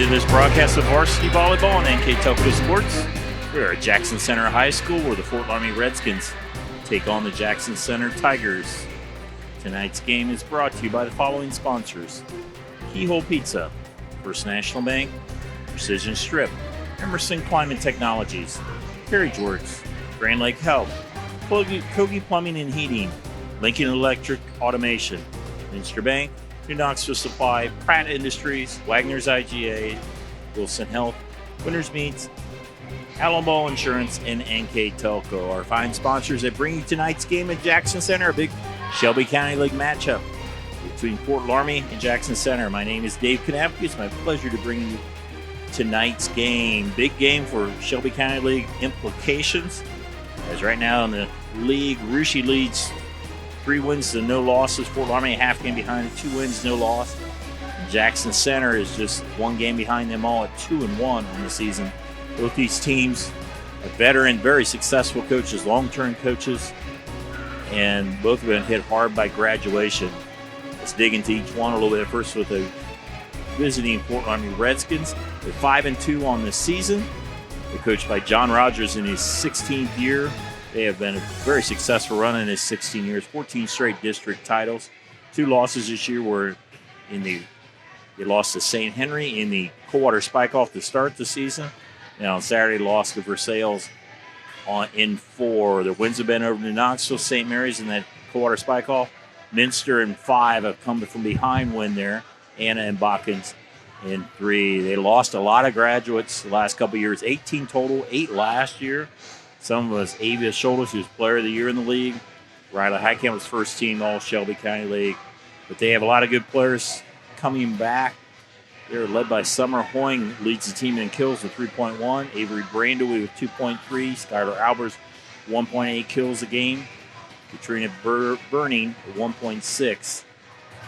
to this broadcast of Varsity Volleyball on NKTelco Sports. We are at Jackson Center High School where the Fort Loramie Redskins take on the Jackson Center Tigers. Tonight's game is brought to you by the following sponsors: Keyhole Pizza, First National Bank, Precision Strip, Emerson Climate Technologies, Carriage Works, Grand Lake Health, Kogi Plumbing and Heating, Lincoln Electric Automation, Minster Bank, New Knoxville Supply, Pratt Industries, Wagner's IGA, Wilson Health, Winners Meats, Allen Ball Insurance, and NKTelco. Our fine sponsors that bring you tonight's game at Jackson Center, a big Shelby County League matchup between Fort Loramie and Jackson Center. My name is Dave Kanapke. It's my pleasure to bring you tonight's game. Big game for Shelby County League implications, as right now in the league, Russia leads 3 wins to no losses. Fort Loramie a half game behind, 2 wins, no loss. Jackson Center is just 1 game behind them all at 2-1 on the season. Both these teams are veteran, very successful coaches, long-term coaches, and both have been hit hard by graduation. Let's dig into each one a little bit. First with the visiting Fort Loramie Redskins. They're 5-2 on the season. They're coached by John Rogers in his 16th year. They have been a very successful run in his 16 years, 14 straight district titles. 2 losses this year were they lost to St. Henry in the Coldwater Spike-Off to start the season. And on Saturday, lost to Versailles in 4. The wins have been over New Knoxville, St. Mary's, and that Coldwater Spike-Off. Minster in 5 have come from behind win there. Anna and Botkins in 3. They lost a lot of graduates the last couple of years, 18 total, 8 last year. Some of us, Avia Shoulders, who's Player of the Year in the league. Riley Highcamp was first team All Shelby County League. But they have a lot of good players coming back. They're led by Summer Hoying, leads the team in kills with 3.1. Avery Brandowy with 2.3. Skylar Albers, 1.8 kills a game. Katrina Burning, 1.6.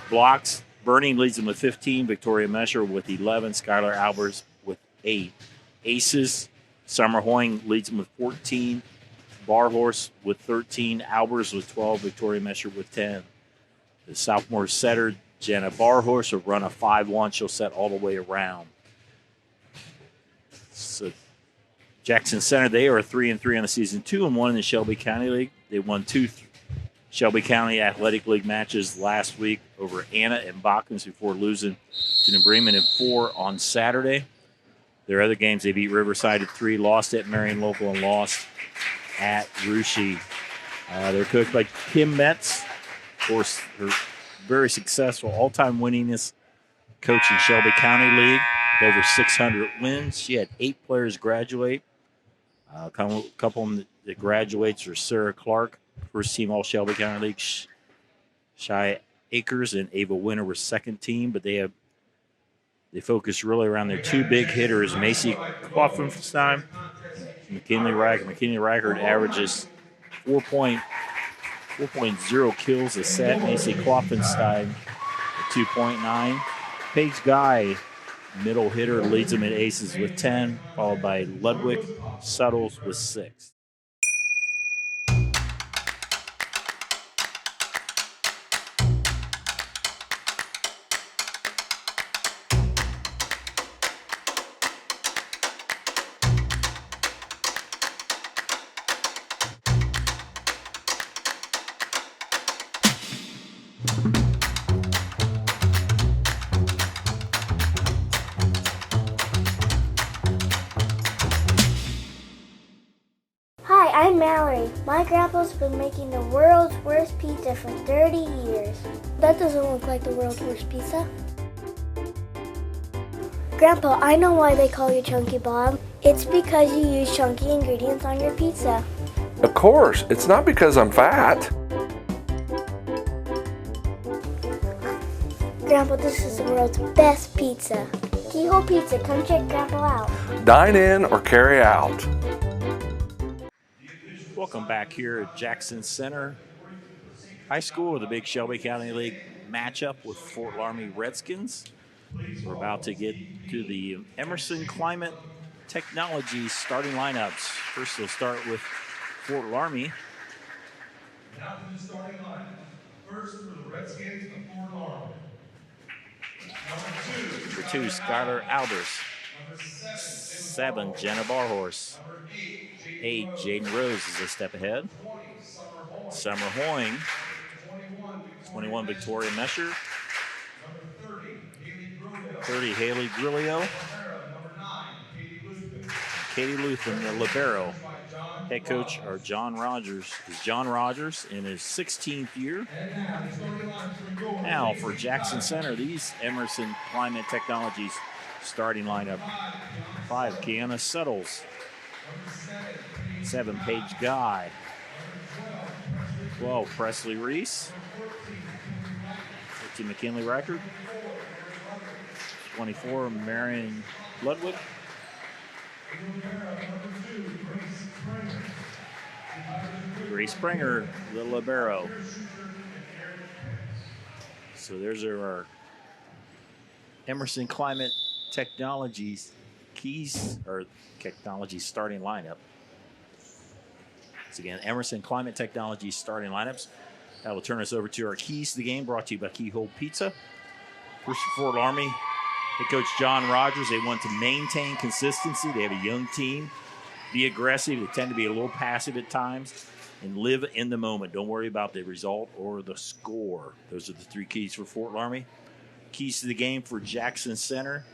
Blocks, Burning leads them with 15. Victoria Mesher with 11. Skylar Albers with 8. Aces, Summer Hoying leads them with 14. Barhorse with 13. Albers with 12. Victoria Mesher with 10. The sophomore setter, Jenna Barhorse, will run a 5-1. She'll set all the way around. So Jackson Center, they are 3-3 on the season, 2-1 in the Shelby County League. They won 2 Shelby County Athletic League matches last week over Anna and Botkins before losing to New Bremen in 4 on Saturday. Their other games, they beat Riverside at 3, lost at Marion Local, and lost at Russia. They're coached by Kim Metz. Of course, her very successful all-time winningest coach in Shelby County League, with over 600 wins. She had 8 players graduate. A couple of them that graduates are Sarah Clark, first team All Shelby County League. Shy Akers and Ava Winter were second team, but they focus really around their 2 big hitters, Macy Kloffenstein and McKinley Reichert. McKinley Reichert averages 4.0 kills a set. Macy Kloffenstein at 2.9. Paige Guy, middle hitter, leads them in aces with 10, followed by Ludwig Suttles with 6. I'm Mallory. My grandpa's been making the world's worst pizza for 30 years. That doesn't look like the world's worst pizza. Grandpa, I know why they call you Chunky Bob. It's because you use chunky ingredients on your pizza. Of course, it's not because I'm fat. Grandpa, this is the world's best pizza. Keyhole Pizza, come check Grandpa out. Dine in or carry out. Welcome back here at Jackson Center High School with the big Shelby County League matchup with Fort Loramie Redskins. We're about to get to the Emerson Climate Technologies starting lineups. First, we'll start with Fort Loramie. Now to the starting line. First for the Redskins of Fort Loramie. Number 2, Skylar Albers. 7, Jenna Barhorse. 8, Jaden Rose is a step ahead. Summer Hoying. 21, Victoria Mesher. 30, Haley Grillio. Katie Luthen, the libero. Head coach is John Rogers in his 16th year. Now for Jackson Center, these Emerson Climate Technologies starting lineup. 5, Kiana Settles. 7, Paige Guy. 12, Presley Reese. 13, McKinley Reichert. 24, Marion Ludwig. Grace Springer, the libero. So there's our Emerson Climate Technologies technology starting lineup. Once again, Emerson Climate Technologies starting lineups. That will turn us over to our keys to the game, brought to you by Keyhole Pizza. First for Fort Loramie, head coach John Rogers. They want to maintain consistency. They have a young team. Be aggressive. They tend to be a little passive at times. And live in the moment. Don't worry about the result or the score. Those are the 3 keys for Fort Loramie. Keys to the game for Jackson Center.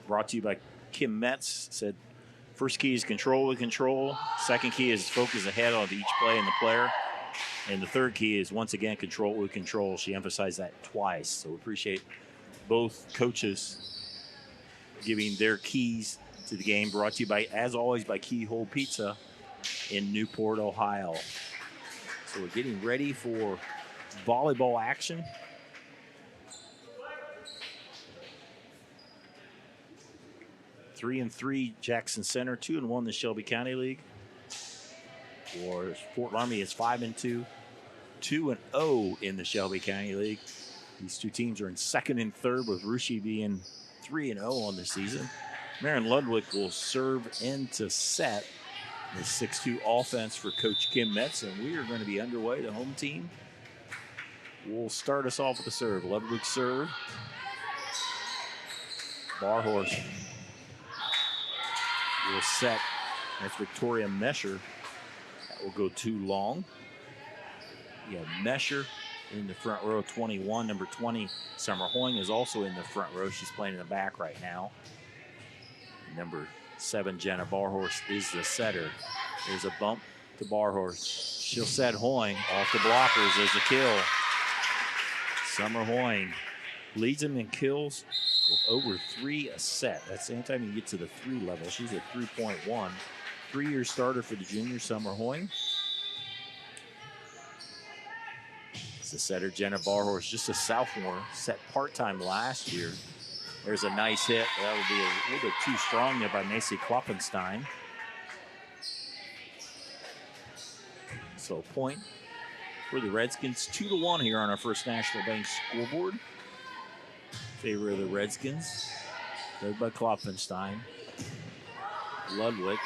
Brought to you by Kim Metz. Said first key is control with control. Second key is focus ahead on each play and the player. And the third key is, once again, control with control. She emphasized that twice. So we appreciate both coaches giving their keys to the game. Brought to you by, as always, by Keyhole Pizza in Newport, Ohio. So we're getting ready for volleyball action. Three and 3 Jackson Center, 2 and 1 the Shelby County League. For Fort Loramie, it's 5 and 2, 2 and 0 in the Shelby County League. These 2 teams are in 2nd and 3rd, with Russia being 3 and 0 on the season. Marion Ludwig will serve into set. The 6-2 offense for Coach Kim Metz, and we are going to be underway. The home team will start us off with the serve. Ludwig serve. Barhorse will set. That's Victoria Mesher. That will go too long. Yeah, Mesher in the front row, 21. Number 20, Summer Hoying, is also in the front row. She's playing in the back right now. Number 7, Jenna Barhorse is the setter. There's a bump to Barhorse. She'll set Hoying off the blockers. There's a kill. Summer Hoying leads them in kills with over 3 a set. That's the time you get to the 3 level. She's at 3.1. 3-year starter for the junior, Summer Hoying. It's the setter, Jenna Barhorse, just a sophomore, set part-time last year. There's a nice hit. That would be a little bit too strong there by Macy Kloppenstein. So a point for the Redskins. 2-1 here on our First National Bank scoreboard. In favor of the Redskins. Led by Kloppenstein. Ludwig.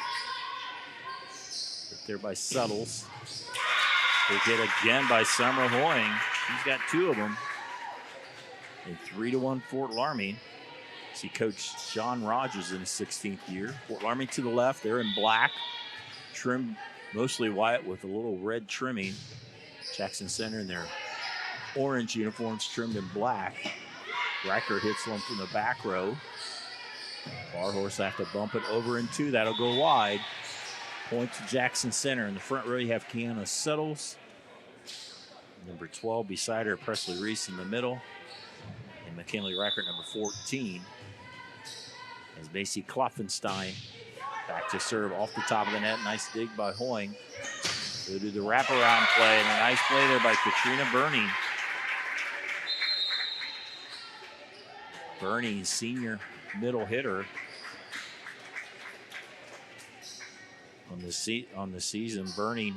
Hit there by Suttles. Big hit again by Summer Hoying. She's got 2 of them. And 3-1 Fort Loramie. See Coach John Rogers in his 16th year. Fort Loramie to the left. They're in black. Trimmed mostly white with a little red trimming. Jackson Center in their orange uniforms trimmed in black. Reichert hits one from the back row. Barhorse have to bump it over in 2. That'll go wide. Point to Jackson Center. In the front row, you have Kiana Settles. Number 12 beside her, Presley Reese in the middle. And McKinley Reichert, number 14. As Macy Klopfenstein back to serve off the top of the net. Nice dig by Hoying. Go to the wraparound play, and a nice play there by Katrina Burney. Burney, senior middle hitter. On the season, Burney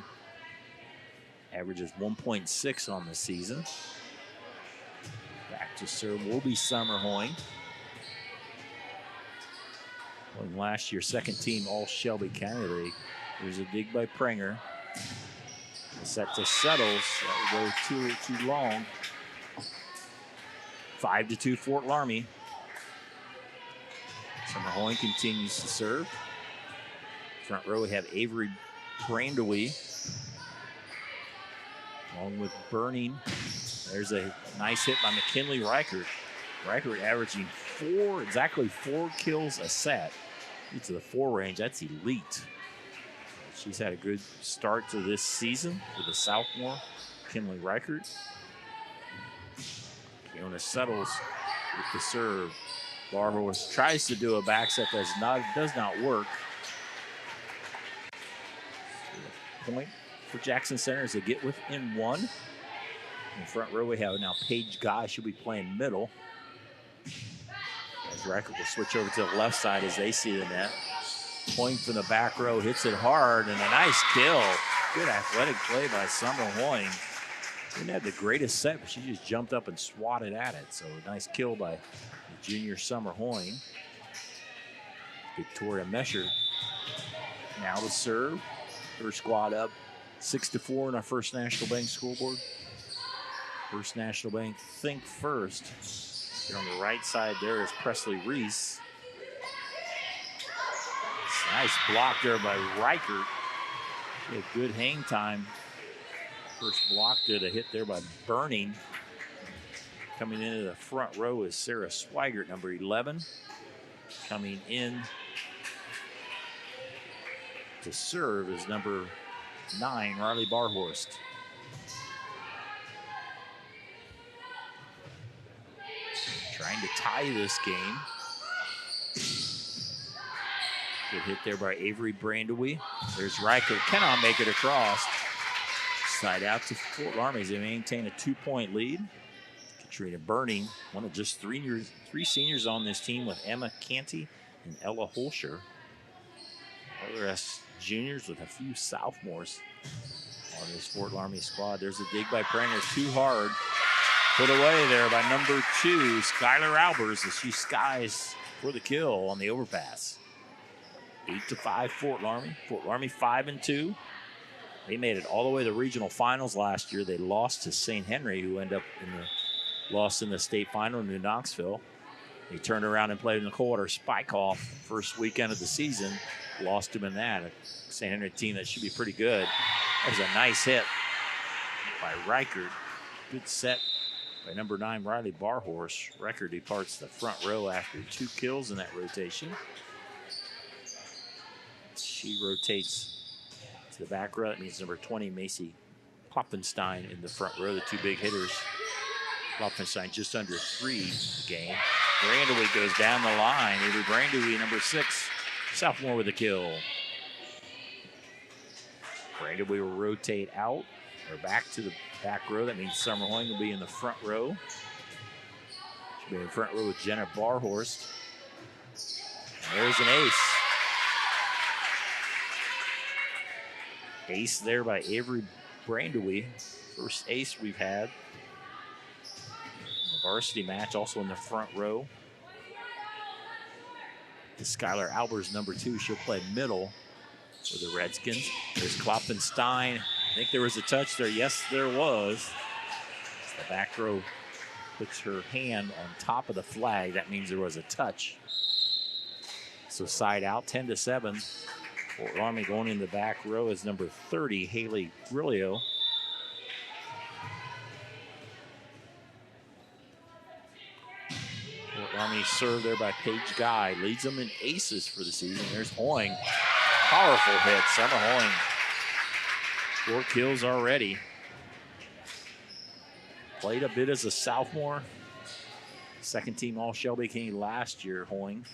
averages 1.6 on the season. Back to serve will be Summer Hoying. Last year, second team All Shelby County League. There's a dig by Prenger. Set to Settles. That will go too long. 5-2 Fort Loramie. Summer Hoying continues to serve. Front row, we have Avery Brandewee along with Burning. There's a nice hit by McKinley Reichert. Reichert averaging exactly four kills a set. Gets to the 4 range. That's elite. She's had a good start to this season with a sophomore, McKinley Reichert. Fiona settles with the serve. Barhorse tries to do a back set that does not work. Point for Jackson Center as they get within 1. In front row, we have now Paige Guy. She'll be playing middle. As Reichert will switch over to the left side as they see the net. Hoying from the back row, hits it hard, and a nice kill. Good athletic play by Summer Hoying. Didn't have the greatest set, but she just jumped up and swatted at it. So a nice kill by the junior Summer Hoying. Victoria Mesher now to serve. Her squad up 6-4 in our First National Bank scoreboard. First National Bank, think first. Here on the right side there is Presley Reese. Nice block there by Reichert. She had good hang time. First block did a hit there by Burning. Coming into the front row is Sarah Swigert, number 11. Coming in to serve is number 9, Riley Barhorst. Trying to tie this game. Good hit there by Avery Brandewee. There's Reichert. Cannot make it across. Side out to Fort Loramie as they maintain a 2-point lead. Katrina Burning, one of just three seniors on this team with Emma Canty and Ella Holscher. All the rest juniors with a few sophomores on this Fort Loramie squad. There's a dig by Pranger, too hard. Put away there by number 2, Skylar Albers, as she skies for the kill on the overpass. 8-5 Fort Loramie. Fort Loramie 5-2. They made it all the way to the regional finals last year. They lost to St. Henry, who ended up lost in the state final in New Knoxville. They turned around and played in the quarter. Spikeoff, first weekend of the season, lost him in that. A St. Henry team that should be pretty good. That was a nice hit by Reichert. Good set by number 9, Riley Barhorse. Reichert departs the front row after 2 kills in that rotation. She rotates to the back row. That means number 20, Macy Klopfenstein in the front row, the 2 big hitters. Klopfenstein just under 3 a game. Brandewee goes down the line. Avery Brandewee, number 6, sophomore with a kill. Brandewee will rotate out or back to the back row. That means Summer Hoying will be in the front row. She'll be in the front row with Jenna Barhorst. And there's an ace. Ace there by Avery Brandewee. First ace we've had in the varsity match, also in the front row. Is Skylar Albers, number 2. She'll play middle for the Redskins. There's Klopfenstein. I think there was a touch there. Yes, there was. As the back row puts her hand on top of the flag. That means there was a touch. So side out, 10-7. Fort Loramie going in the back row is number 30, Haley Grillo. Fort Loramie served there by Paige Guy. Leads them in aces for the season. There's Hoying. Powerful hit, Summer Hoying. 4 kills already. Played a bit as a sophomore. Second team All-Shelby County last year, Hoying.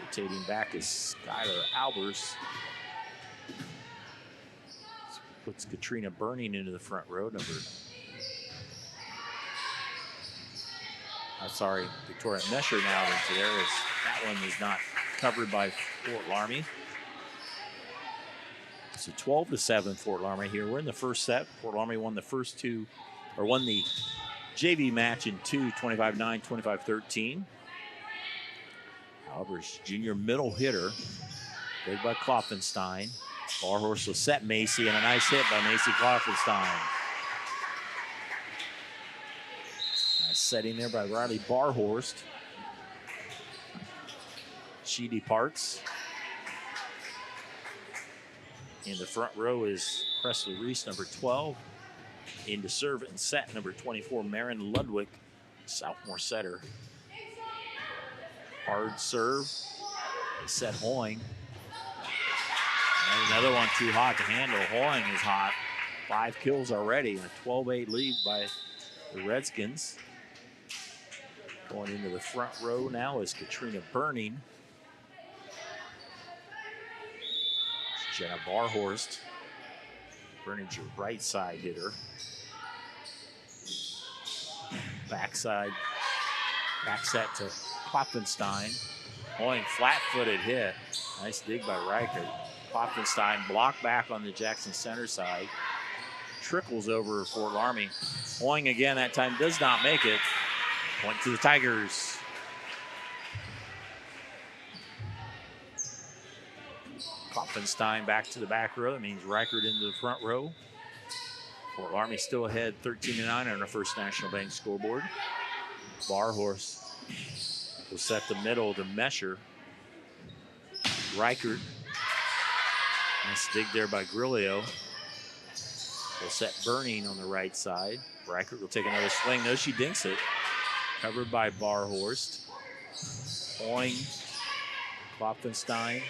Rotating back is Skylar Albers. Puts Katrina Burning into the front row. Victoria Mesher now into there. As that one is not covered by Fort Loramie. So 12-7 Fort Loramie here. We're in the first set. Fort Loramie won the first 2, or won the JV match in 2, 25-9, 25-13. Albers, junior middle hitter, played by Klopfenstein. Barhorse will set Macy, and a nice hit by Macy Klopfenstein. setting there by Riley Barhorst. She departs. In the front row is Presley Reese, number 12. In to serve and set, number 24, Marin Ludwig, sophomore setter. Hard serve. They set Hoying. And another one too hot to handle. Hoying is hot. 5 kills already, and a 12-8 lead by the Redskins. Going into the front row now is Katrina Burning. Jenna Barhorst. Burning's your right side hitter. Back set to Klopfenstein. Hoying flat-footed hit. Nice dig by Reichert. Klopfenstein blocked back on the Jackson center side. Trickles over Fort Loramie. Hoying again that time does not make it. Point to the Tigers. Klopfenstein back to the back row. That means Reichert into the front row. Fort Loramie still ahead 13-9 on the First National Bank scoreboard. Barhorst will set the middle to Mesher. Reichert. Nice dig there by Grillo. Will set Burning on the right side. Reichert will take another swing. No, she dinks it. Covered by Barhorst. Hoying. Klopfenstein.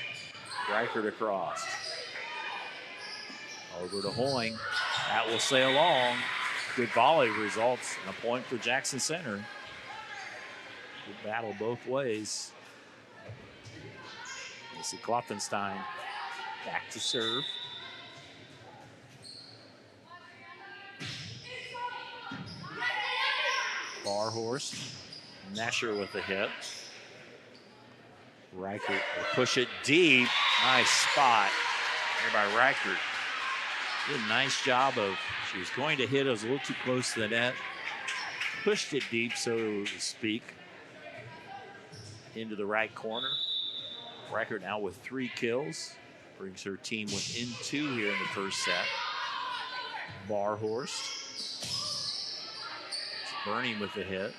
Reichert across. Over to Hoying. That will sail along. Good volley results and a point for Jackson Center. Good battle both ways. You see Klopfenstein back to serve. Barhorst. Nesher with the hit. Reichert will push it deep. Nice spot here by Reichert. Did a nice job of, she was going to hit, it was a little too close to the net. Pushed it deep, so to speak, into the right corner. Reichert now with 3 kills. Brings her team within 2 here in the first set. Barhorst. Burning with the hit.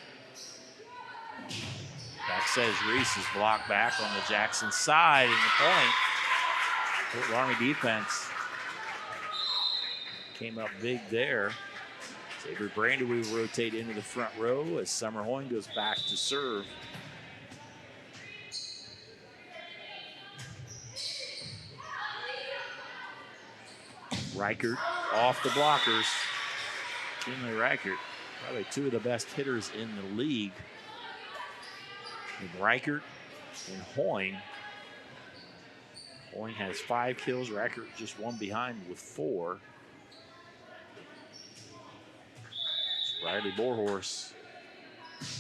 Back says Reese is blocked back on the Jackson side, and the point. Fort Loramie defense came up big there. Xavier Brandy will rotate into the front row as Summer Hoying goes back to serve. Reichert off the blockers. Kinley Reichert, probably 2 of the best hitters in the league. And Reichert and Hoying. Hoying has 5 kills. Reichert just 1 behind with 4. Riley Barhorst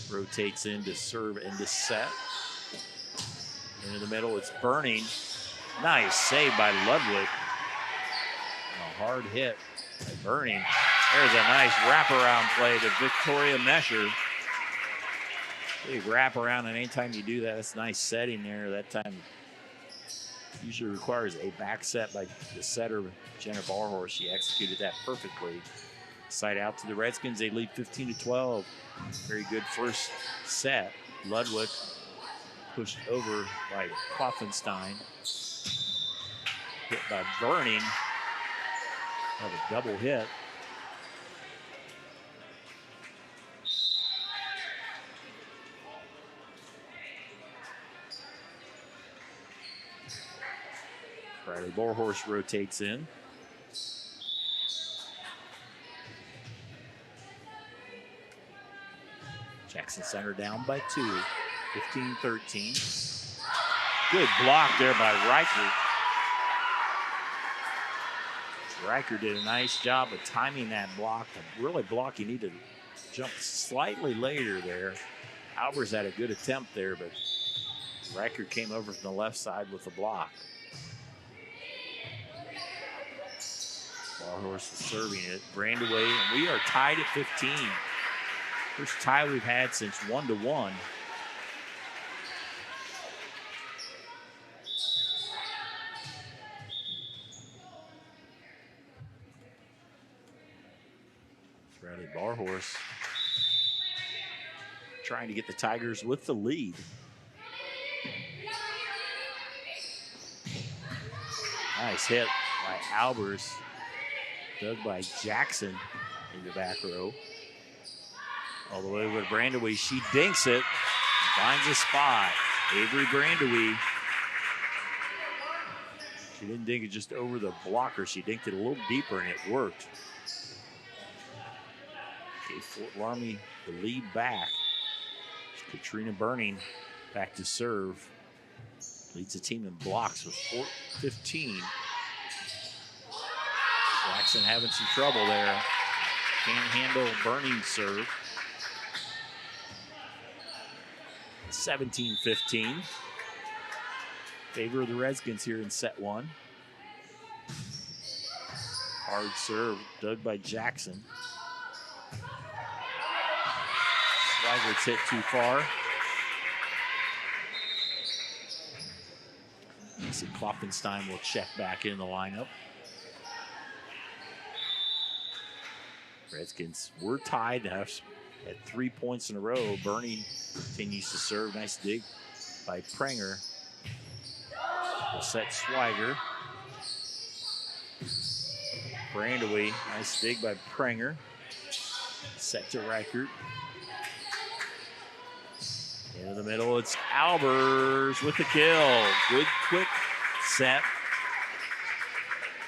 rotates in to serve and to set. Into the middle, it's Burning. Nice save by Ludwig. A hard hit by Burning. There's a nice wraparound play to Victoria Mesher. Big wraparound, and anytime you do that, it's a nice setting there. That time usually requires a back set by the setter, Jenna Barhorst. She executed that perfectly. Side out to the Redskins. They lead 15-12. Very good first set. Ludwig pushed over by Klopfenstein. Hit by Burning. Have a double hit. Riley Barhorst rotates in. Jackson Center down by 2, 15-13. Good block there by Reichert. Reichert did a nice job of timing that block. To really block, you need to jump slightly later there. Albers had a good attempt there, but Reichert came over from the left side with the block. Barhorst is serving it. Brandaway, and we are tied at 15. First tie we've had since 1-1. Riley Barhorst trying to get the Tigers with the lead. Nice hit by Albers. Dug by Jackson in the back row. All the way over to Brandaway. She dinks it. Finds a spot. Avery Brandaway. She didn't dink it just over the blocker. She dinked it a little deeper, and it worked. Gave Fort Loramie the lead back. Katrina Burning back to serve. Leads the team in blocks with 15. Jackson having some trouble there. Can't handle Burning's serve. 17-15. Favor of the Redskins here in set one. Hard serve dug by Jackson. Swigert's hit too far. Mason Klopfenstein will check back in the lineup. Redskins were tied at 3 points in a row. Bernie continues to serve. Nice dig by Prenger. Will set Swiger. Brandaway, nice dig by Prenger. Set to Reichert. Into the middle, it's Albers with the kill. Good quick set.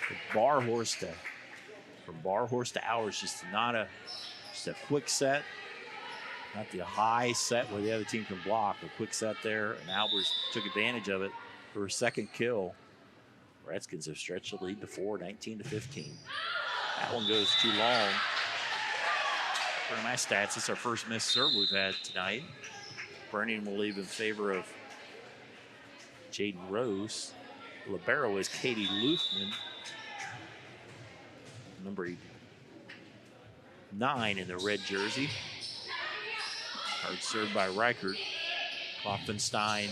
From Barhorse to Albers, just a quick set. Not the high set where the other team can block. A quick set there, and Albers took advantage of it for her second kill. Redskins have stretched the lead to 4, 19-15. That one goes too long. For my stats, it's our first missed serve we've had tonight. Burning will leave in favor of Jaden Rose. Libero is Katie Luthman. Number 9 in the red jersey. Hard served by Reichert. Klopfenstein.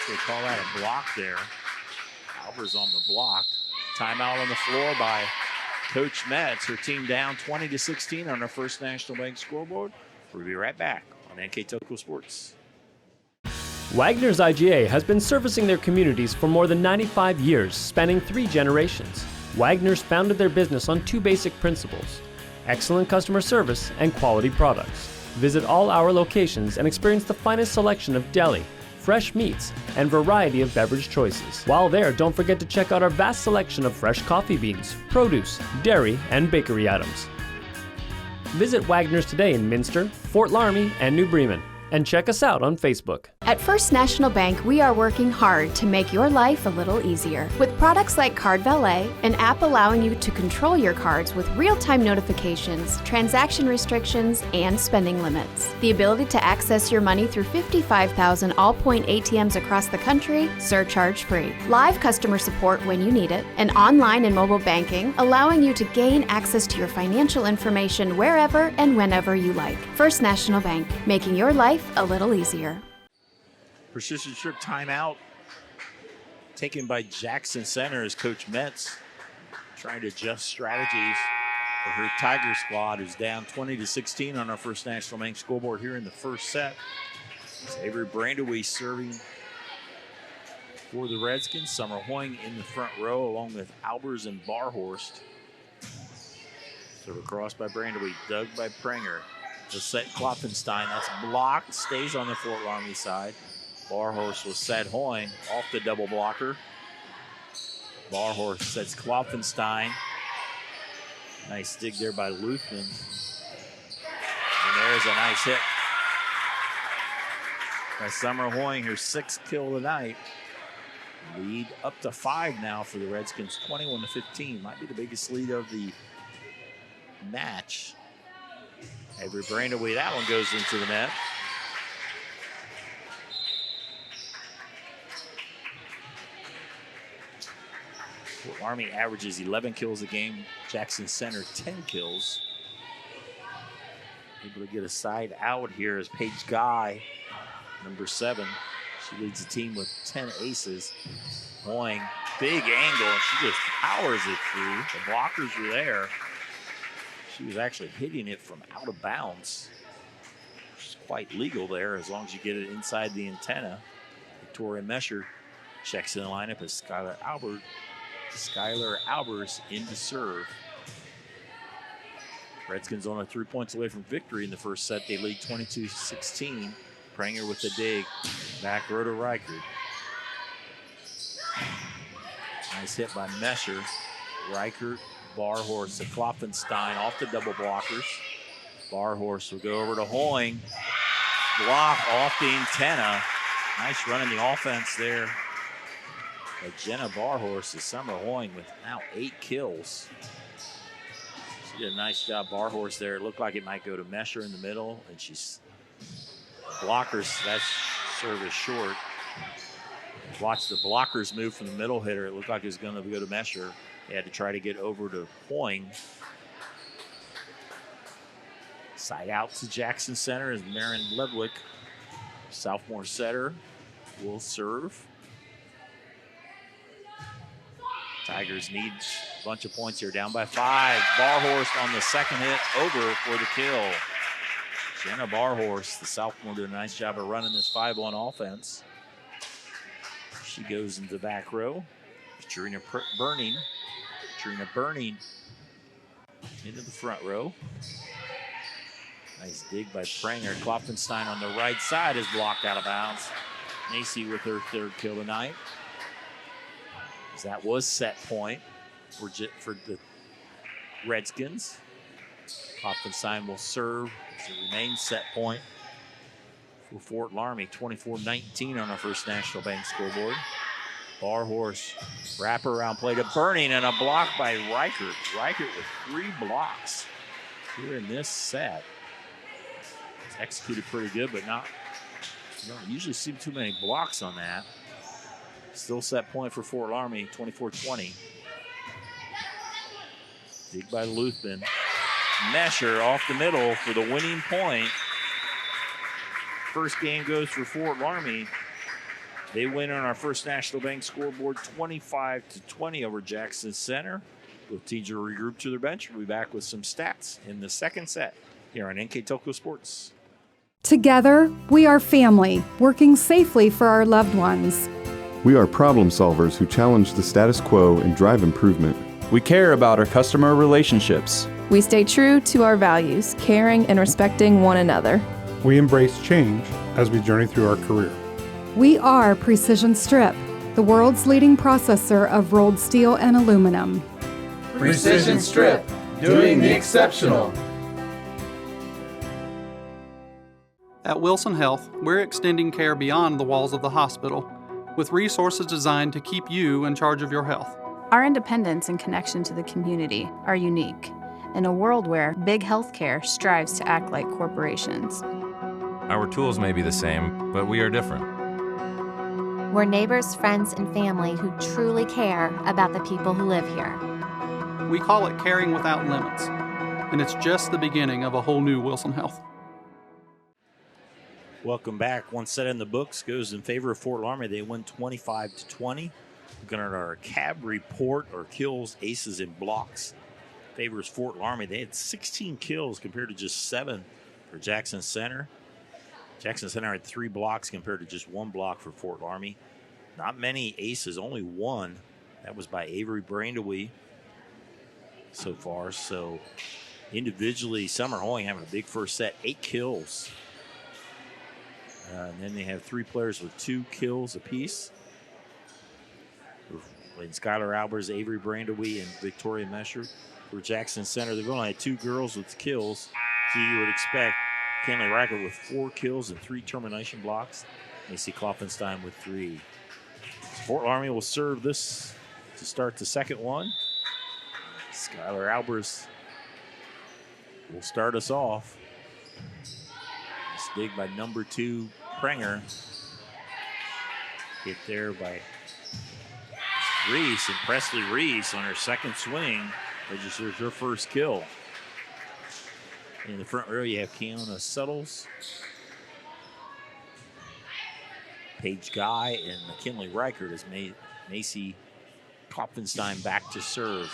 They call that a block there. Albers on the block. Timeout on the floor by Coach Metz. Her team down 20-16 on our First National Bank scoreboard. We'll be right back on NKTelco Sports. Wagner's IGA has been servicing their communities for more than 95 years, spanning 3 generations. Wagner's founded their business on 2 basic principles: excellent customer service and quality products. Visit all our locations and experience the finest selection of deli, fresh meats, and variety of beverage choices. While there, don't forget to check out our vast selection of fresh coffee beans, produce, dairy, and bakery items. Visit Wagner's today in Minster, Fort Loramie, and New Bremen. And check us out on Facebook. At First National Bank, we are working hard to make your life a little easier. With products like Card Valet, an app allowing you to control your cards with real-time notifications, transaction restrictions, and spending limits. The ability to access your money through 55,000 all-point ATMs across the country, surcharge-free. Live customer support when you need it, and online and mobile banking, allowing you to gain access to your financial information wherever and whenever you like. First National Bank, making your life a little easier. Precision strip timeout taken by Jackson Center as Coach Metz trying to adjust strategies for her Tiger squad, who's down 20-16 on our First National Bank scoreboard here in the first set. It's Avery Brandaway serving for the Redskins. Summer Hoying in the front row along with Albers and Barhorst. Serve across by Brandaway, dug by Prenger. The set Klopfenstein, that's blocked, stays on the Fort Loramie side. Barhorst will set Hoying off the double blocker. Barhorst sets Klopfenstein. Nice dig there by Luthman. And there's a nice hit by Summer Hoying, her 6th kill of the night. Lead up to 5 now for the Redskins, 21-15. Might be the biggest lead of the match. Avery Brandaway, that one goes into the net. Fort Loramie averages 11 kills a game. Jackson Center, 10 kills. Able to get a side out here is Paige Guy, number 7. She leads the team with 10 aces. Hoying, big angle, and she just powers it through. The blockers were there. She was actually hitting it from out of bounds. quite legal there as long as you get it inside the antenna. Victoria Mesher checks in the lineup as Skylar Albers in to serve. Redskins only 3 points away from victory in the first set. They lead 22-16. Pranger with the dig. Back row to Reichert. Nice hit by Mesher. Reichert, Barhorse to Klopfenstein off the double blockers. Barhorse will go over to Hoying. Block off the antenna. Nice run in the offense there. But Jenna Barhorse is Summer Hoying with now 8 kills. She did a nice job, Barhorse there. It looked like it might go to Mesher in the middle, and she's blockers. That service short. Watch the blockers move from the middle hitter. It looked like it was going to go to Mesher. They had to try to get over to Hoying. Side out to Jackson Center is Marin Ledwick. Sophomore setter will serve. Tigers need a bunch of points here, down by 5. Barhorse on the second hit, over for the kill. Jenna Barhorse, the sophomore, doing a nice job of running this 5-1 offense. She goes into the back row. Trina Burning into the front row. Nice dig by Pranger. Klopfenstein on the right side is blocked out of bounds. Macy with her 3rd kill tonight. That was set point for the Redskins. Klopfenstein will serve as it remains set point for Fort Loramie. 24-19 on our First National Bank scoreboard. Barhorse wraparound play to Burning and a block by Reichert. Reichert with 3 blocks here in this set. It's executed pretty good, but not, you don't usually see too many blocks on that. Still set point for Fort Loramie, 24-20. Dig by Luthman. Mesher off the middle for the winning point. First game goes for Fort Loramie. They win on our First National Bank scoreboard 25-20 over Jackson Center. Both teams will regroup to their bench. We'll be back with some stats in the second set here on NKTelco Sports. Together, we are family, working safely for our loved ones. We are problem solvers who challenge the status quo and drive improvement. We care about our customer relationships. We stay true to our values, caring and respecting one another. We embrace change as we journey through our career. We are Precision Strip, the world's leading processor of rolled steel and aluminum. Precision Strip, doing the exceptional. At Wilson Health, we're extending care beyond the walls of the hospital, with resources designed to keep you in charge of your health. Our independence and connection to the community are unique in a world where big healthcare strives to act like corporations. Our tools may be the same, but we are different. We're neighbors, friends, and family who truly care about the people who live here. We call it caring without limits, and it's just the beginning of a whole new Wilson Health. Welcome back. One set in the books goes in favor of Fort Loramie. They win 25-20. Looking at our CAB report, or kills, aces, and blocks, favors Fort Loramie. They had 16 kills compared to just 7 for Jackson Center. Jackson Center had 3 blocks compared to just 1 block for Fort Loramie. Not many aces, only 1. That was by Avery Brandewee so far. So individually, Summer Hoying having a big first set, 8 kills. And then they have 3 players with 2 kills apiece. And Skylar Albers, Avery Brandewee, and Victoria Mesher. For Jackson Center, they've only had 2 girls with kills. So you would expect Kenley Reichert with 4 kills and 3 termination blocks. Macy Klopfenstein with 3. Fort Loramie will serve this to start the second one. Skylar Albers will start us off. This dig by number 2, Pranger. Hit there by Reese, and Presley Reese on her second swing registers her first kill. In the front row, you have Keona Suttles, Paige Guy, and McKinley Reichert as Macy Klopfenstein back to serve.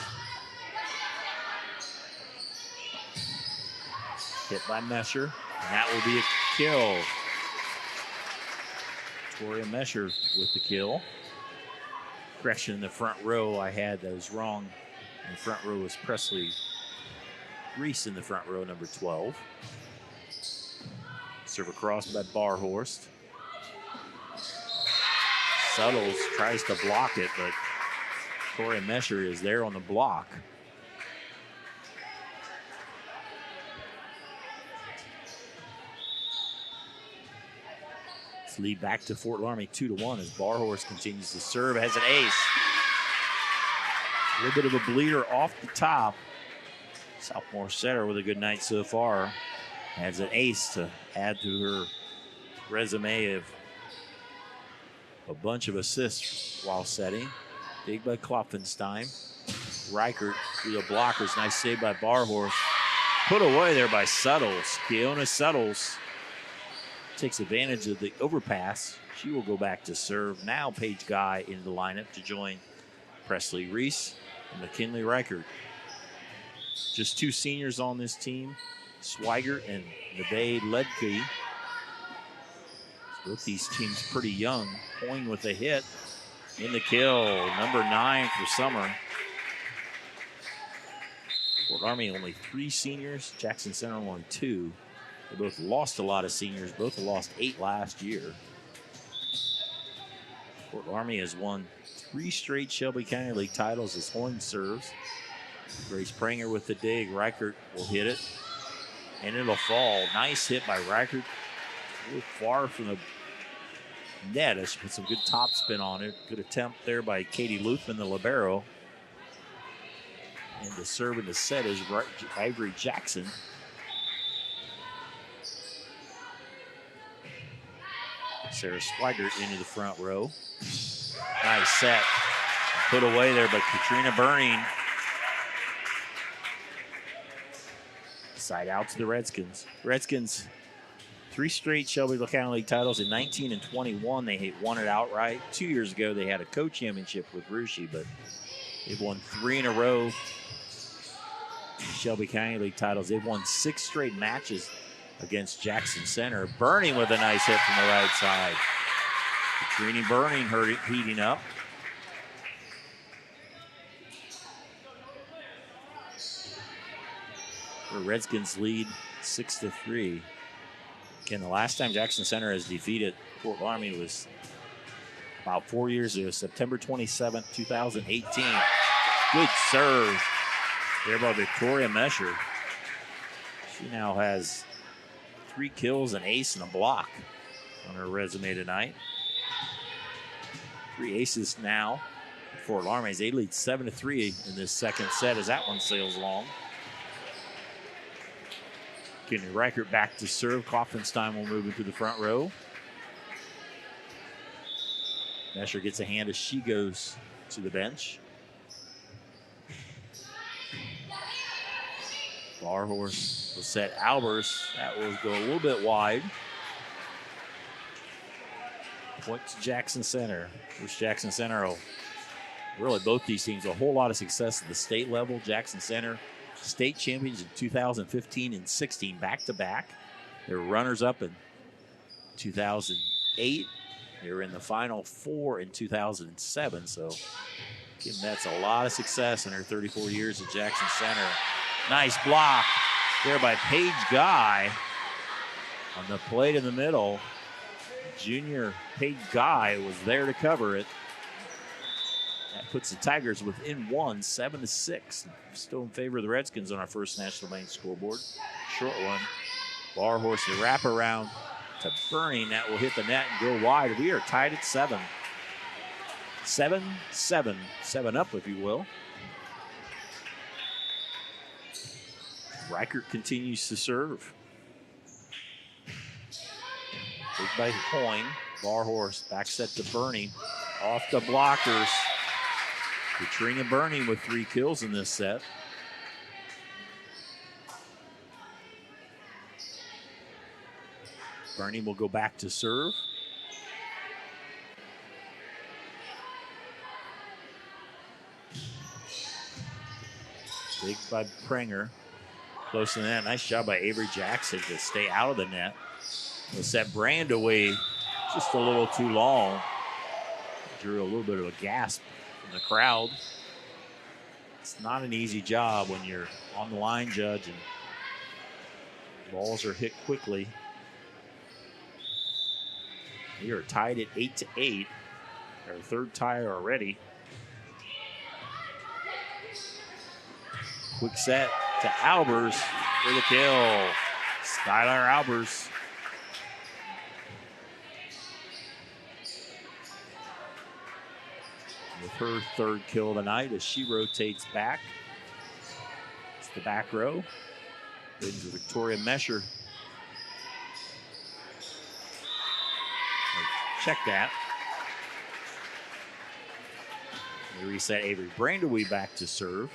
Hit by Mesher, and that will be a kill. Victoria Mesher with the kill. Correction in the front row, I had those wrong. In the front row was Presley Reese in the front row, number 12. Serve across by Barhorst. Suttles tries to block it, but Victoria Mesher is there on the block. Let's lead back to Fort Loramie 2-1 as Barhorst continues to serve, has an ace. A little bit of a bleeder off the top. Sophomore setter with a good night so far. Has an ace to add to her resume of a bunch of assists while setting. Big by Klopfenstein. Reichert through the blockers. Nice save by Barhorst. Put away there by Suttles. Keona Suttles takes advantage of the overpass. She will go back to serve. Now Paige Guy into the lineup to join Presley Reese and McKinley Reichert. Just two seniors on this team, Swigert and Nevaeh Ledke. Both these teams pretty young. Hoying with a hit in the kill. Number 9 for Summer. Fort Loramie only 3 seniors. Jackson Center only 2. They both lost a lot of seniors. Both lost 8 last year. Fort Loramie has won 3 straight Shelby County League titles as Hoying serves. Grace Pranger with the dig. Reichert will hit it. And it'll fall. Nice hit by Reichert. A little far from the net. She put some good top spin on it. Good attempt there by Katie Luthman, the libero. And to serve and to set is Ivory Jackson. Sarah Swigert into the front row. Nice set. Put away there by Katrina Burning. Side out to the Redskins. Redskins, 3 straight Shelby County League titles in 19 and 21. They won it outright. 2 years ago, they had a co-championship with Russia, but they've won 3 in a row. Shelby County League titles. They've won 6 straight matches against Jackson Center. Burning with a nice hit from the right side. Katrina Burning heating up. The Redskins lead 6-3. Again, the last time Jackson Center has defeated Fort Loramie was about 4 years ago, September 27th, 2018. Good serve there by Victoria Mesher. She now has 3 kills, an ace, and a block on her resume tonight. 3 aces now for Fort Loramie. They lead 7-3 in this second set as that one sails long. Getting Reichert back to serve. Klopfenstein will move into the front row. Mesher gets a hand as she goes to the bench. Barhorst will set Albers. That will go a little bit wide. Point to Jackson Center. First Jackson Center, really both these teams, a whole lot of success at the state level. Jackson Center, state champions in 2015 and 16, back-to-back. They were runners-up in 2008. They were in the Final Four in 2007. So, Kim, that's a lot of success in her 34 years at Jackson Center. Nice block there by Paige Guy on the plate in the middle. Junior Paige Guy was there to cover it. That puts the Tigers within 1, 7-6. Still in favor of the Redskins on our first National Bank scoreboard. Short one. Barhorst to wrap around to Burning. That will hit the net and go wide. We are tied at 7. 7-7. 7 up, if you will. Reichert continues to serve. Big by Hoying. Barhorst back set to Burning. Off the blockers. Katrina Burning with 3 kills in this set. Burning will go back to serve. Big by Pranger. Close to the net. Nice job by Avery Jackson to stay out of the net. They set Brand away just a little too long. Drew a little bit of a gasp from the crowd. It's not an easy job when you're on the line, Judge, and balls are hit quickly. We are tied at 8-8. Our third tie already. Quick set to Albers for the kill. Skylar Albers. With her third kill tonight as she rotates back. It's the back row. Brings Victoria Mesher. Check that. They reset Avery Brandewee back to serve.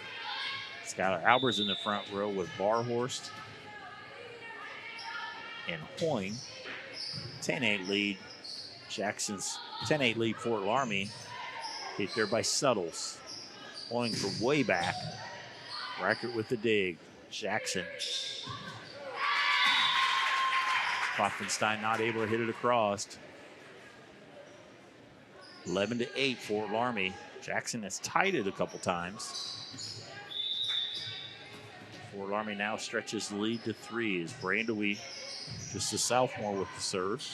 Skylar Albers in the front row with Barhorst and Hoying. 10-8 lead. Jackson's 10-8 lead Fort Loramie. Hit there by Suttles. Hoying from way back. Reichert with the dig. Jackson. Klopfenstein not able to hit it across. 11-8 Fort Loramie. Jackson has tied it a couple times. Fort Loramie now stretches the lead to 3 as Brandewee, just a sophomore with the serve.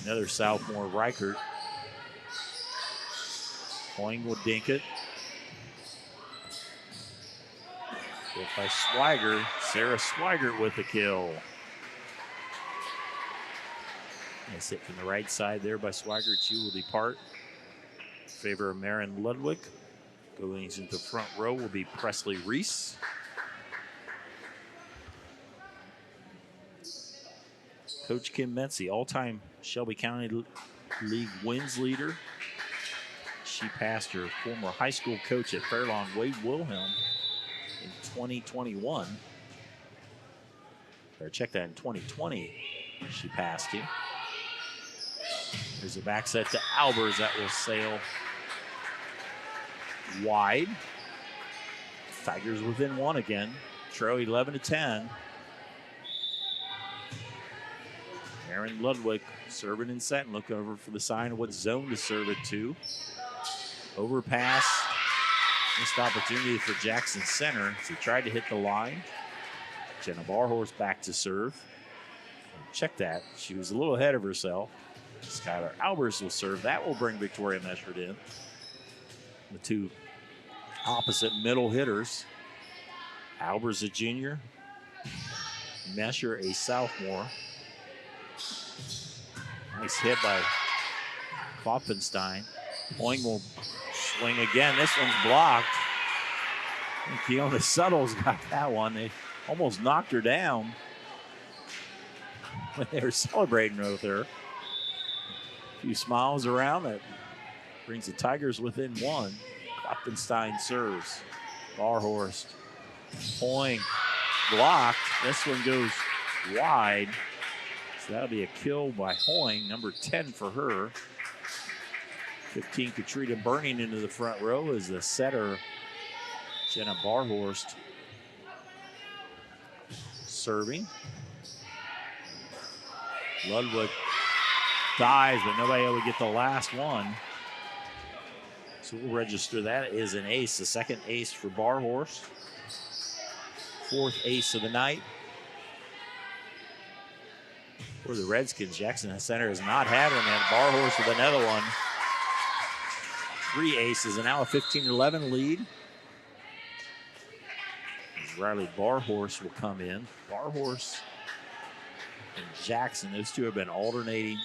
Another sophomore, Reichert. Hoying will dink it. Hit by Swigert. Sarah Swigert with the kill. Nice hit from the right side there by Swigert. She will depart in favor of Marin Ludwig. Going into the front row will be Presley Reese. Coach Kim Mency, all-time Shelby County League wins leader. She passed her former high school coach at Fairlawn, Wade Wilhelm, in 2021. Or check that, in 2020 she passed him. There's a back set to Albers that will sail wide. Tigers within 1 again. Trail 11-10. Aaron Ludwig serving and setting, looking over for the sign of what zone to serve it to. Overpass. Missed opportunity for Jackson Center. She tried to hit the line. Jenna Barhorst back to serve. Check that. She was a little ahead of herself. Skylar Albers will serve. That will bring Victoria Meshford in. The two opposite middle hitters. Albers a junior. Mesher a sophomore. Nice hit by Klopfenstein. Hoying will swing again. This one's blocked. And Keona Suttles got that one. They almost knocked her down when they were celebrating with her. A few smiles around. That brings the Tigers within 1. Klopfenstein serves. Barhorst. Hoying blocked. This one goes wide. So that'll be a kill by Hoying, number 10 for her. 15, Katrina Burning into the front row as the setter, Jenna Barhorst, serving. Ludwig dives, but nobody able to get the last one. So we'll register that as an ace, the second ace for Barhorst. 4th ace of the night. For the Redskins, Jackson Center has not had one yet. Barhorst with another one. 3 aces and now a 15-11 lead. As Riley Barhorst will come in. Barhorst and Jackson, those two have been alternating.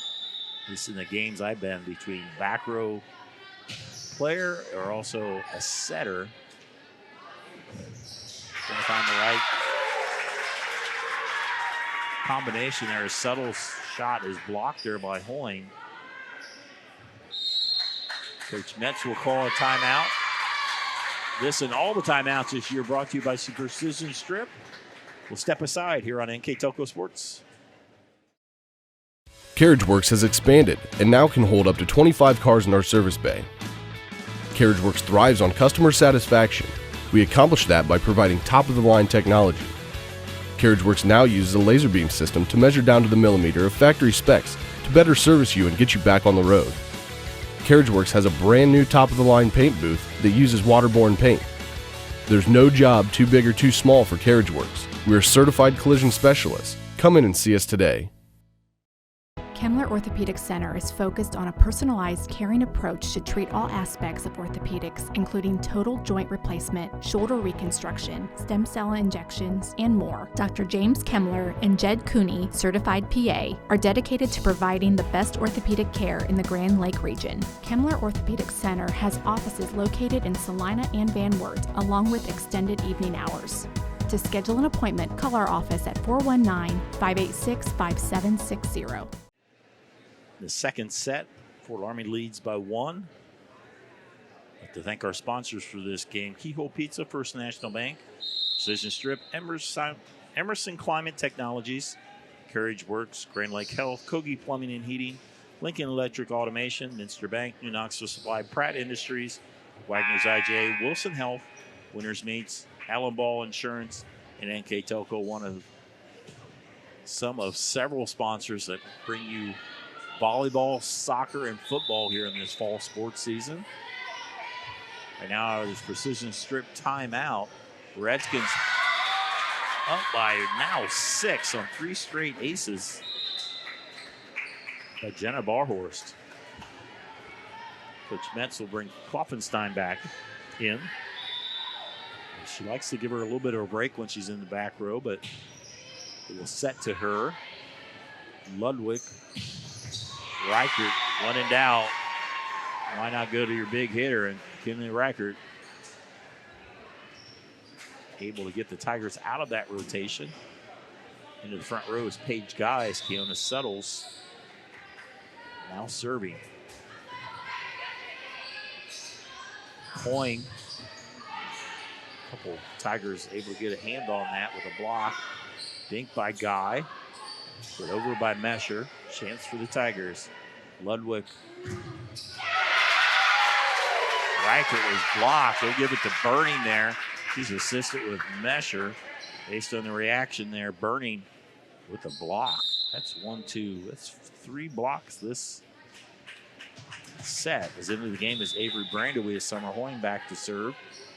This in the games I've been between back row player or also a setter. Trying to find the right combination there. Suttle's shot is blocked there by Hoying. Coach Metz will call a timeout. This and all the timeouts this year brought to you by Precision Strip. We'll step aside here on NKTelco Sports. CarriageWorks has expanded and now can hold up to 25 cars in our service bay. CarriageWorks thrives on customer satisfaction. We accomplish that by providing top-of-the-line technology. CarriageWorks now uses a laser beam system to measure down to the millimeter of factory specs to better service you and get you back on the road. CarriageWorks has a brand new top-of-the-line paint booth that uses waterborne paint. There's no job too big or too small for CarriageWorks. We're certified collision specialists. Come in and see us today. Kemmler Orthopedic Center is focused on a personalized, caring approach to treat all aspects of orthopedics, including total joint replacement, shoulder reconstruction, stem cell injections, and more. Dr. James Kemmler and Jed Cooney, certified PA, are dedicated to providing the best orthopedic care in the Grand Lake region. Kemmler Orthopedic Center has offices located in Salina and Van Wert, along with extended evening hours. To schedule an appointment, call our office at 419-586-5760. The second set, Fort Loramie leads by 1. I'd like to thank our sponsors for this game: Keyhole Pizza, First National Bank, Precision Strip, Emerson Climate Technologies, CarriageWorks, Grand Lake Health, Kogi Plumbing and Heating, Lincoln Electric Automation, Minster Bank, New Knoxville Supply, Pratt Industries, Wagner's IGA, Wilson Health, Winners Meats, Allen Ball Insurance, and NKTelco, one of some of several sponsors that bring you volleyball, soccer, and football here in this fall sports season. Right now, there's Precision Strip timeout. Redskins up by now 6 on 3 straight aces by Jenna Barhorst. Coach Metz will bring Kloffenstein back in. She likes to give her a little bit of a break when she's in the back row, but it will set to her. Ludwig, Reichert, when in doubt, why not go to your big hitter? And Kinley Reichert able to get the Tigers out of that rotation. Into the front row is Paige Guys. Keona Settles now serving. Coyne. Couple Tigers able to get a hand on that with a block. Dink by Guy. Put over by Mesher. Chance for the Tigers. Ludwig. Reichert was blocked. They'll give it to Burning there. He's assisted with Mesher. Based on the reaction there, Burning with a block. That's 1, 2. That's 3 blocks this set. As into the game is Avery Brandewy as Summer Hoying back to serve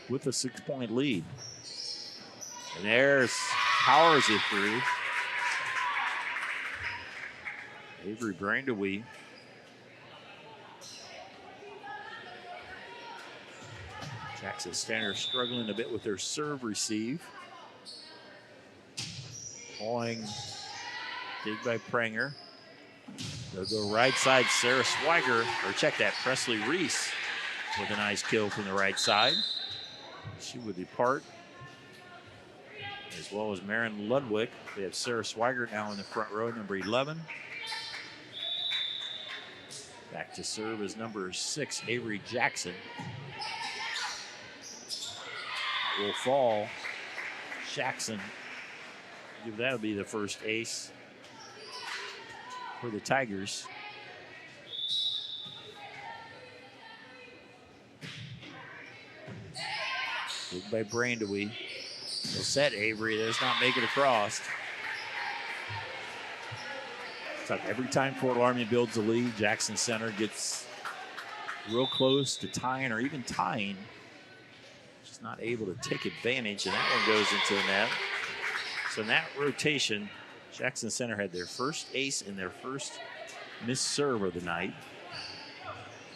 with a 6-point lead. And there's powers it through. Avery Brandewy. Jackson Center struggling a bit with their serve receive. Hoying, dig by Pranger. They'll go right side, Sarah Swiger, or check that, Presley Reese with a nice kill from the right side. She would depart, as well as Marin Ludwig. They have Sarah Swiger now in the front row, number 11. Back to serve is number 6, Avery Jackson. Will fall. Jackson. That'll be the first ace for the Tigers. Big by Brandewy. They'll set Avery. Does not make it across. It's like every time Fort Loramie builds a lead, Jackson Center gets real close to tying or even tying. Just not able to take advantage, and that one goes into the net. So in that rotation, Jackson Center had their first ace and their first missed serve of the night.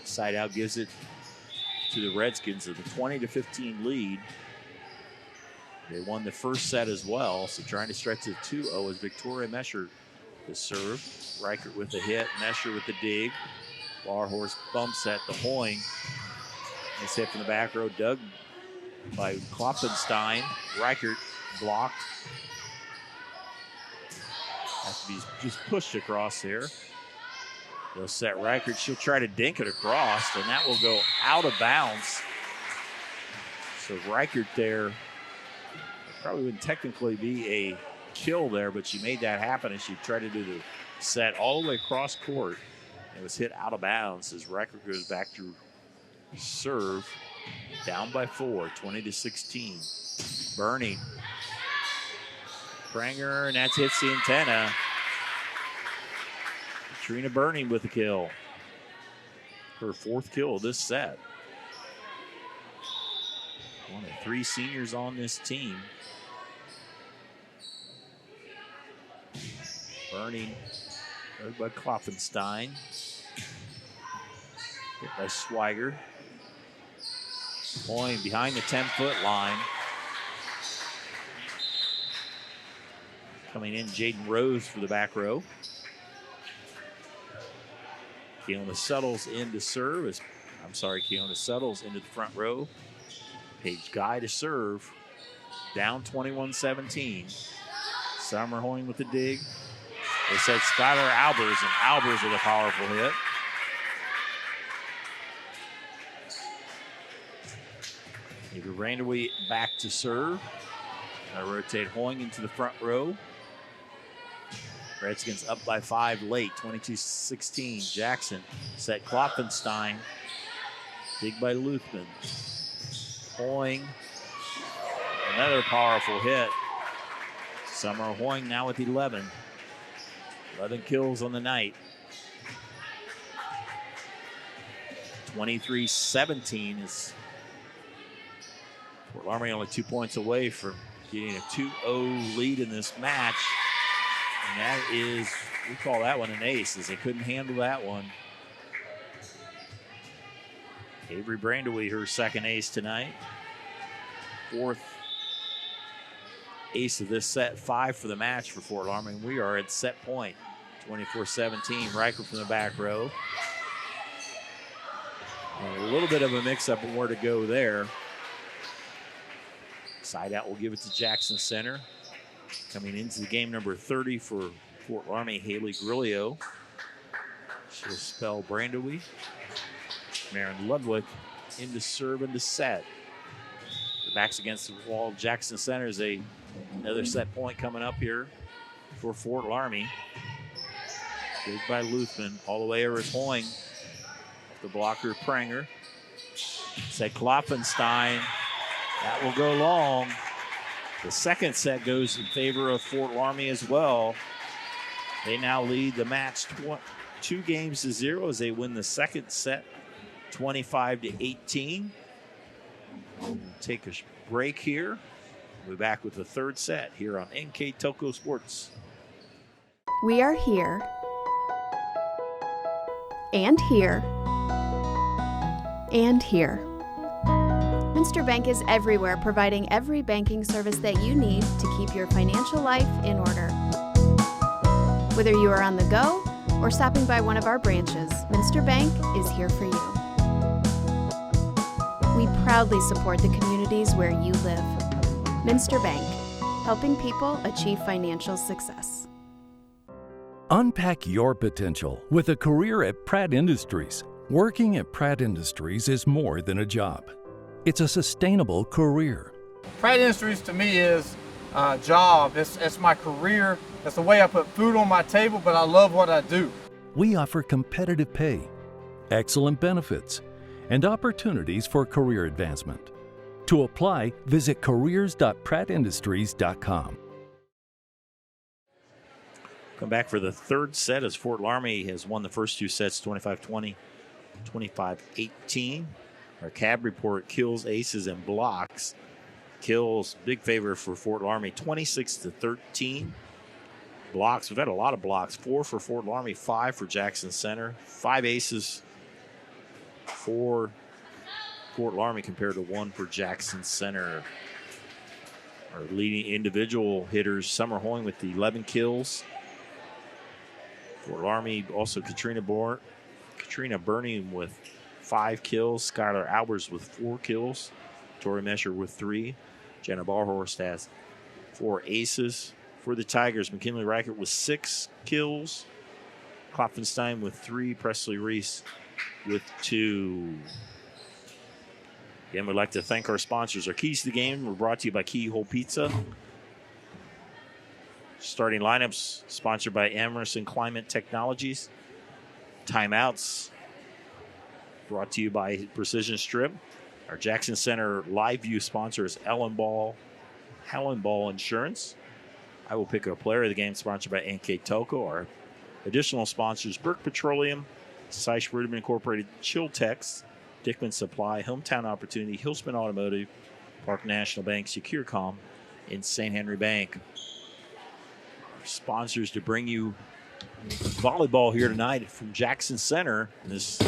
Side out gives it to the Redskins with a 20-15 lead. They won the first set as well, so trying to stretch it 2-0 as Victoria Mesher to serve. Reichert with the hit, Mesher with the dig. Barhorst bumps at the Hoying. Nice hit from the back row, dug by Klopfenstein. Reichert blocked. Has to be just pushed across here. They'll set Reichert. She'll try to dink it across, and that will go out of bounds. So Reichert there, probably wouldn't technically be a kill there, but she made that happen, and she tried to do the set all the way across court. It was hit out of bounds as Reichert goes back to serve. Down by 4, 20-16. Burning. Pranger, and that's hits the antenna. Katrina Burning with the kill. Her 4th kill of this set. One of 3 seniors on this team. Burning, heard by Klopfenstein. Hit by Swiger. Point behind the 10-foot line. Coming in, Jaden Rose for the back row. Keona settles into serve. Keona settles into the front row. Paige Guy to serve. Down 21-17. Summer Hoying with the dig. They said Skylar Albers, and Albers with a powerful hit. Maybe Randaway back to serve. I rotate Hoying into the front row. Redskins up by 5 late, 22-16. Jackson set Klopfenstein. Dig by Luthman. Hoying. Another powerful hit. Summer Hoying now with 11. 11 kills on the night. 23-17 is Fort Loramie only 2 points away from getting a 2-0 lead in this match. And that is, we call that one an ace, as they couldn't handle that one. Avery Brandewey, her 2nd ace tonight. 4th ace of this set, 5 for the match for Fort Loramie. We are at set point, 24-17. Riker from the back row. And a little bit of a mix-up on where to go there. Side out will give it to Jackson Center. Coming into the game, number 30 for Fort Loramie, Haley Grillo. She'll spell Brandewey. Marin Ludwig into serve and to set. The back's against the wall. Jackson Center is another set point coming up here for Fort Loramie. Good by Luthman. All the way over is Hoying. The blocker, Pranger. Set Klopfenstein. That will go long. The second set goes in favor of Fort Loramie as well. They now lead the match 2-0 as they win the second set 25-18. We'll take a break here. We'll be back with the third set here on NKTelco Sports. We are here and here and here. Munster Bank is everywhere, providing every banking service that you need to keep your financial life in order. Whether you are on the go or stopping by one of our branches, Munster Bank is here for you. We proudly support the communities where you live. Munster Bank, helping people achieve financial success. Unpack your potential with a career at Pratt Industries. Working at Pratt Industries is more than a job. It's a sustainable career. Pratt Industries to me is a job. It's my career. It's the way I put food on my table, but I love what I do. We offer competitive pay, excellent benefits, and opportunities for career advancement. To apply, visit careers.prattindustries.com. Come back for the third set as Fort Loramie has won the first 2 sets, 25-20, 25-18. Our CAB report, kills, aces, and blocks. Kills, big favor for Fort Loramie, 26-13. Blocks, we've had a lot of blocks. 4 for Fort Loramie, 5 for Jackson Center. 5 aces for Fort Loramie compared to 1 for Jackson Center. Our leading individual hitters, Summer Hoying with the 11 kills. Fort Loramie, also Katrina Burning with 5 kills. Skylar Albers with 4 kills. Tori Mesher with 3. Jenna Barhorst has 4 aces. For the Tigers, McKinley Reichert with 6 kills. Klopfenstein with 3. Presley Reese with 2. Again, we'd like to thank our sponsors. Our keys to the game were brought to you by Keyhole Pizza. Starting lineups sponsored by Emerson Climate Technologies. Timeouts brought to you by Precision Strip. Our Jackson Center live view sponsor is Helen Ball Insurance. I will pick a player of the game, sponsored by NKTelco. Our additional sponsors: Burke Petroleum, Seish Ruderman Incorporated, Chiltex, Dickman Supply, Hometown Opportunity, Hillsman Automotive, Park National Bank, SecureCom, and St. Henry Bank. Our sponsors to bring you volleyball here tonight from Jackson Center. This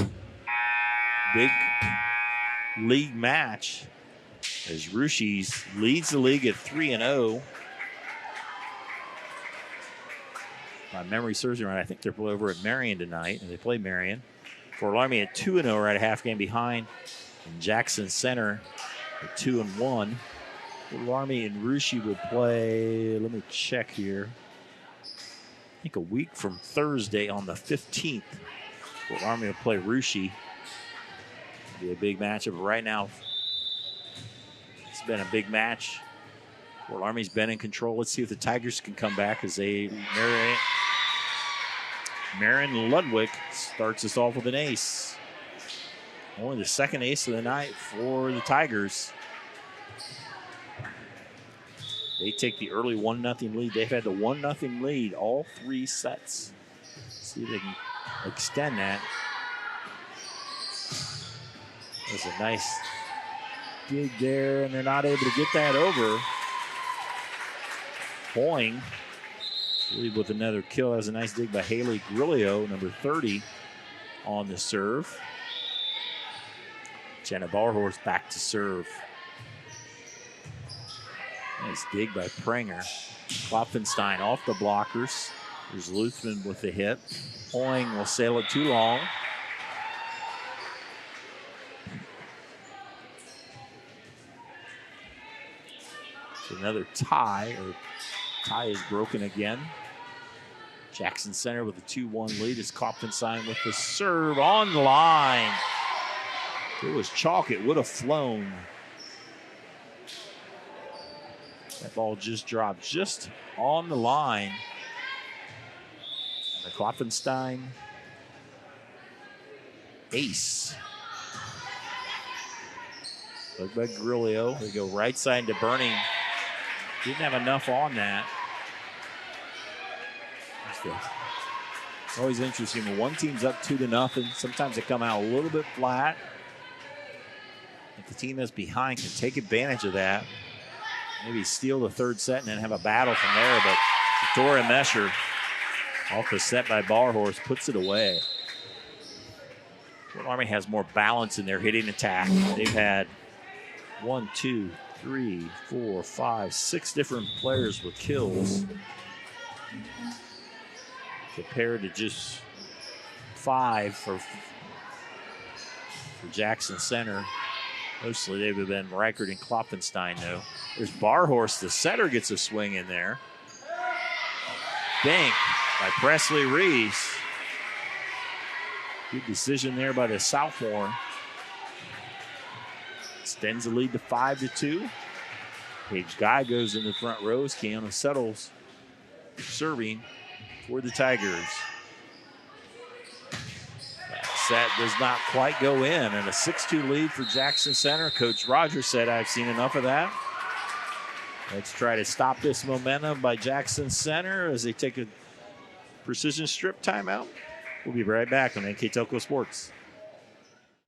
big league match as Rushie's leads the league at 3-0. My memory serves me right. I think they're over at Marion tonight, and they play Marion. For Loramie at 2-0, right a half game behind. And Jackson Center at 2-1. Loramie and Rushie will play, let me check here, I think a week from Thursday on the 15th. Loramie will play Rushie. It'll be a big matchup. But right now, it's been a big match. Loramie's been in control. Let's see if the Tigers can come back as Marion Ludwig starts us off with an ace. Only the second ace of the night for the Tigers. They take the early 1-0 lead. They've had the 1-0 lead all 3 sets. See if they can extend that. There's a nice dig there, and they're not able to get that over. Boing, lead with another kill. That was a nice dig by Haley Grillo, number 30, on the serve. Jenna Barhorse back to serve. Nice dig by Pranger. Klopfenstein off the blockers. There's Luthman with the hit. Boing will sail it too long. So another tie, or tie is broken again. Jackson Center with a 2-1 lead as Klopfenstein with the serve on the line. If it was chalk, it would have flown. That ball just dropped just on the line. The Klopfenstein ace. Look by Grillo. They go right side to Burning. Didn't have enough on that. It's always interesting when one team's up 2-0. Sometimes they come out a little bit flat. If the team that's behind can take advantage of that, maybe steal the third set and then have a battle from there. But Victoria Mesher, off the set by Barhorse, puts it away. Loramie has more balance in their hitting attack. They've had 1, 2, 3, 4, 5, 6 different players with kills, compared to just 5 for Jackson Center. Mostly they've been Reichert and Klopfenstein, though. There's Barhorse. The setter gets a swing in there. Bank by Presley Reese. Good decision there by the sophomore. Extends the lead to 5-2. Paige Guy goes in the front rows. Keona settles, serving for the Tigers. That set does not quite go in, and a 6-2 lead for Jackson Center. Coach Rogers said, "I've seen enough of that." Let's try to stop this momentum by Jackson Center as they take a precision strip timeout. We'll be right back on NKTelco Sports.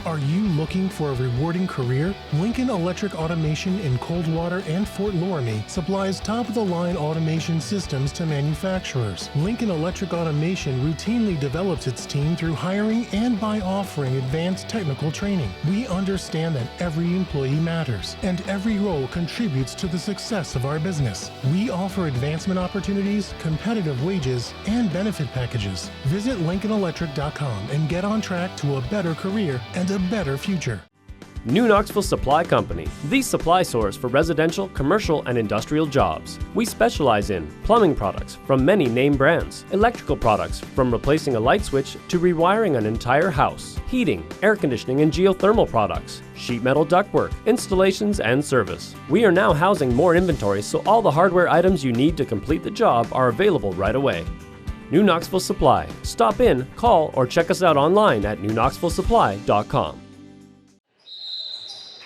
Are you looking for a rewarding career? Lincoln Electric Automation in Coldwater and Fort Loramie supplies top-of-the-line automation systems to manufacturers. Lincoln Electric Automation routinely develops its team through hiring and by offering advanced technical training. We understand that every employee matters, and every role contributes to the success of our business. We offer advancement opportunities, competitive wages, and benefit packages. Visit LincolnElectric.com and get on track to a better career and a better future. New Knoxville Supply Company, the supply source for residential, commercial, and industrial jobs. We specialize in plumbing products from many name brands, electrical products from replacing a light switch to rewiring an entire house, heating, air conditioning, and geothermal products, sheet metal ductwork, installations, and service. We are now housing more inventory, so all the hardware items you need to complete the job are available right away. New Knoxville Supply. Stop in, call, or check us out online at newknoxvillesupply.com.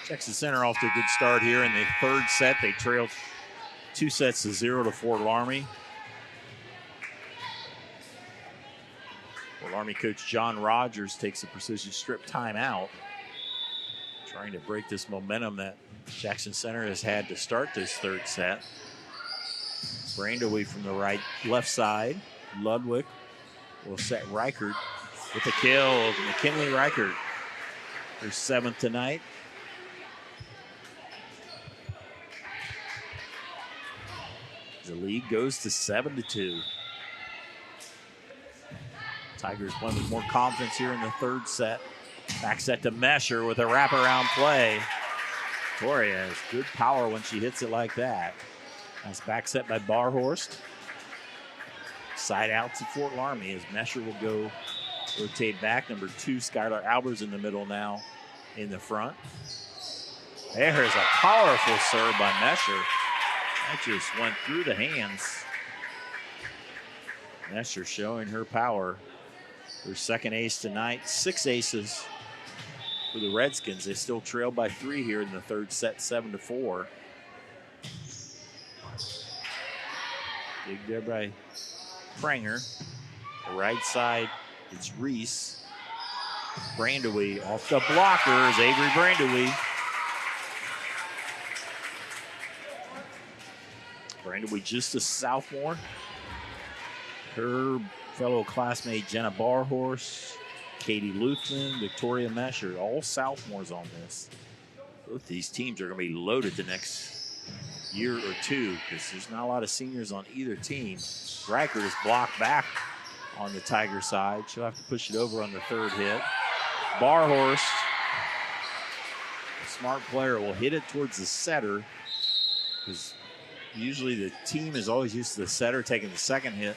Jackson Center off to a good start here in the third set. They trailed 2-0 to Fort Loramie. Fort Loramie coach John Rogers takes a precision strip timeout, trying to break this momentum that Jackson Center has had to start this third set. Brandaway from the left side. Ludwig will set Reichert with the kill. McKinley Reichert, her 7th tonight. The lead goes to 7-2. Tigers playing with more confidence here in the third set. Back set to Mesher with a wraparound play. Victoria has good power when she hits it like that. Nice back set by Barhorst. Side out to Fort Loramie as Mesher will go rotate back. Number 2, Skylar Albers in the middle now in the front. There's a powerful serve by Mesher. That just went through the hands. Mesher showing her power. Her second ace tonight. 6 aces for the Redskins. They still trail by 3 here in the third set, 7-4. Dig there by Pranger. The right side, it's Reese. Brandaway off the blockers, Avery Brandaway. Brandaway just a sophomore. Her fellow classmate Jenna Barhorst, Katie Luthman, Victoria Mesher, all sophomores on this. Both these teams are going to be loaded the next year or two because there's not a lot of seniors on either team. Reichert is blocked back on the Tiger side. She'll have to push it over on the third hit. Barhorst, a smart player, will hit it towards the setter because usually the team is always used to the setter taking the second hit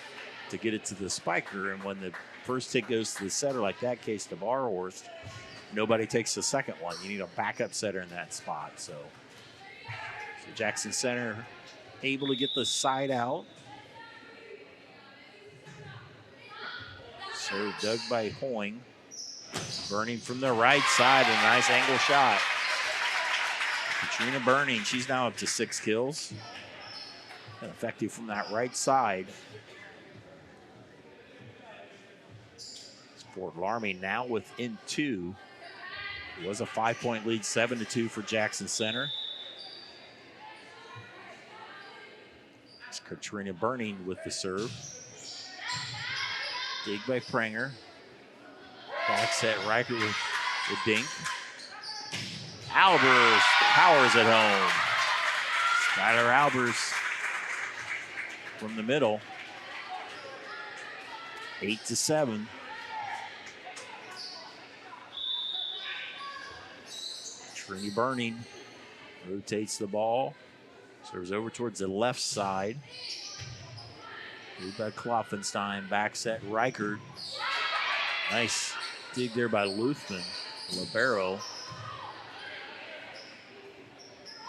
to get it to the spiker, and when the first hit goes to the setter, like that case to Barhorst, nobody takes the second one. You need a backup setter in that spot. So Jackson Center able to get the side out. Serve dug by Hoing. Burning from the right side, a nice angle shot. Katrina Burning, she's now up to 6 kills. And effective from that right side. Fort Loramie now within 2. It was a 5-point lead, 7-2 for Jackson Center. It's Katrina Burning with the serve. Dig by Pranger. Back set Reichert with the dink. Albers powers at home. Skylar Albers from the middle. 8-7. Trini Burning rotates the ball. Serves over towards the left side. Moved by Kloffenstein. Back set Reichert. Nice dig there by Luthman. Libero.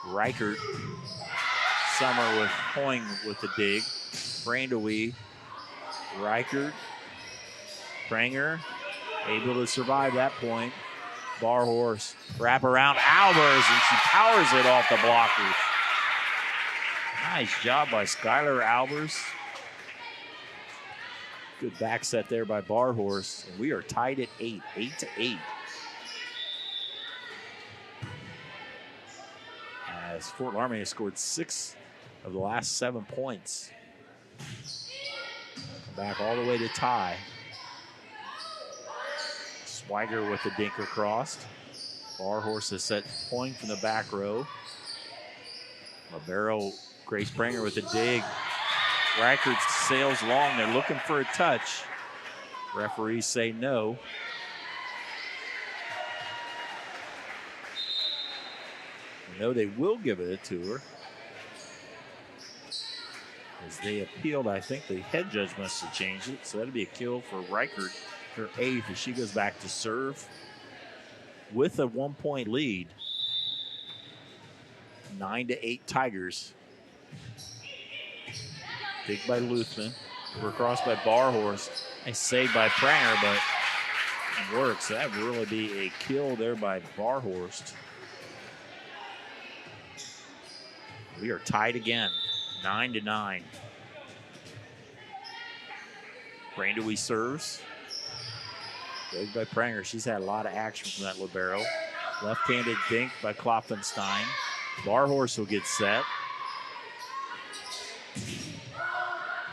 Reichert. Summer with Hoing with the dig. Brandaway. Reichert. Pranger able to survive that point. Barhorst wrap around Albers, and she powers it off the blockers. Nice job by Skylar Albers. Good back set there by Barhorst. And we are tied at 8-8. As Fort Loramie has scored 6 of the last 7 points. Come back all the way to tie. Swiger with the dink across. Barhorst has set Hoing from the back row. Libero, Grace Pranger with the dig. Reichert sails long. They're looking for a touch. Referees say no. No, they will give it to her. As they appealed, I think the head judge must have changed it. So that'll be a kill for Reichert, her 8th, as she goes back to serve with a 1-point lead. 9-8 Tigers. Dig by Luthman. We're crossed by Barhorst. Nice save by Pranger, but it works. That would really be a kill there by Barhorst. We are tied again. 9-9. Brandewee serves. Goes by Prenger. She's had a lot of action from that libero. Left-handed dink by Klopfenstein. Barhorse will get set.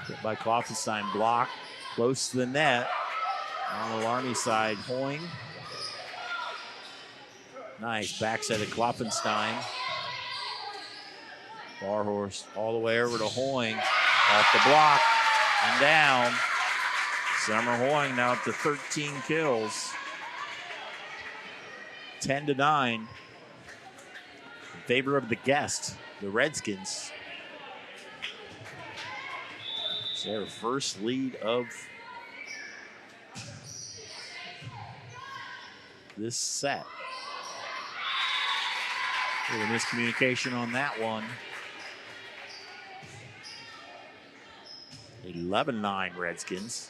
Hit by Klopfenstein, block close to the net. On the Loramie side, Hoying. Nice backside of Klopfenstein. Barhorse all the way over to Hoying. Off the block and down. Summer Hoying now up to 13 kills. 10-9 in favor of the guest, the Redskins. It's their first lead of this set. A little miscommunication on that one. 11-9 Redskins.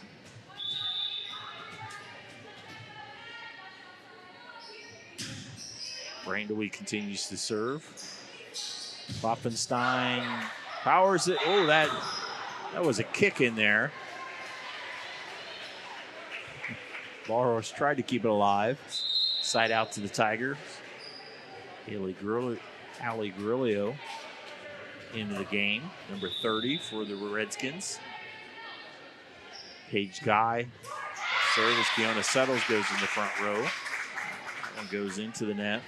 Brandewee continues to serve. Klopfenstein powers it. Oh, that was a kick in there. Barros tried to keep it alive. Side out to the Tigers. Allie Grillo into the game. Number 30 for the Redskins. Paige Guy. Service. Kiona Settles goes in the front row. That one goes into the net.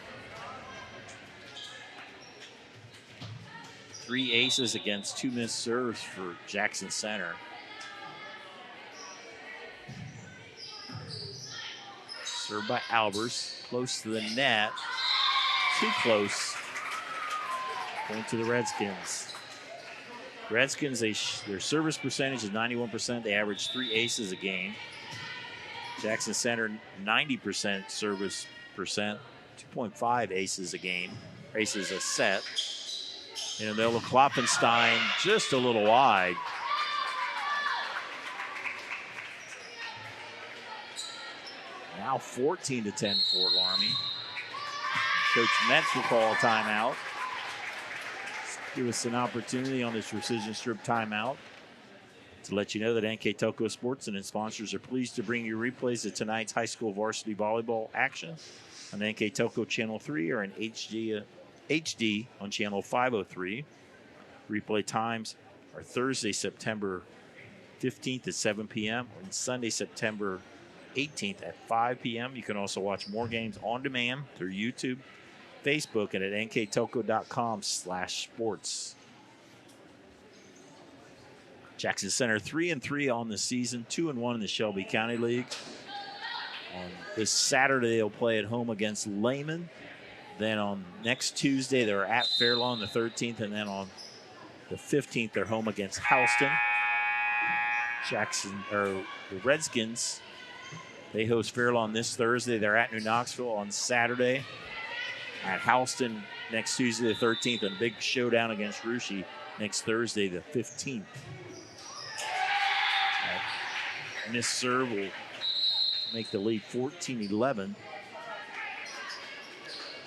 3 aces against 2 missed serves for Jackson Center. Served by Albers, close to the net. Too close. Point to the Redskins. Redskins, their service percentage is 91%. They average 3 aces a game. Jackson Center, 90% service percent, 2.5 aces a game, aces a set. And they'll Klopfenstein just a little wide. Now 14-10 Fort Loramie. Coach Metz will call a timeout. Give us an opportunity on this precision strip timeout to let you know that NKTelco Sports and its sponsors are pleased to bring you replays of tonight's high school varsity volleyball action on NKTelco Channel 3 or in HD on Channel 503. Replay times are Thursday, September 15th at 7 p.m. and Sunday, September 18th at 5 p.m. You can also watch more games on demand through YouTube, Facebook, and at nktelco.com/sports. Jackson Center 3-3 on the season, 2-1 in the Shelby County League. On this Saturday, they'll play at home against Lehman. Then on next Tuesday, they're at Fairlawn the 13th, and then on the 15th, they're home against Houston. The Redskins, they host Fairlawn this Thursday. They're at New Knoxville on Saturday. At Houston next Tuesday the 13th, and a big showdown against Russia next Thursday the 15th. Miss serve will make the lead 14-11.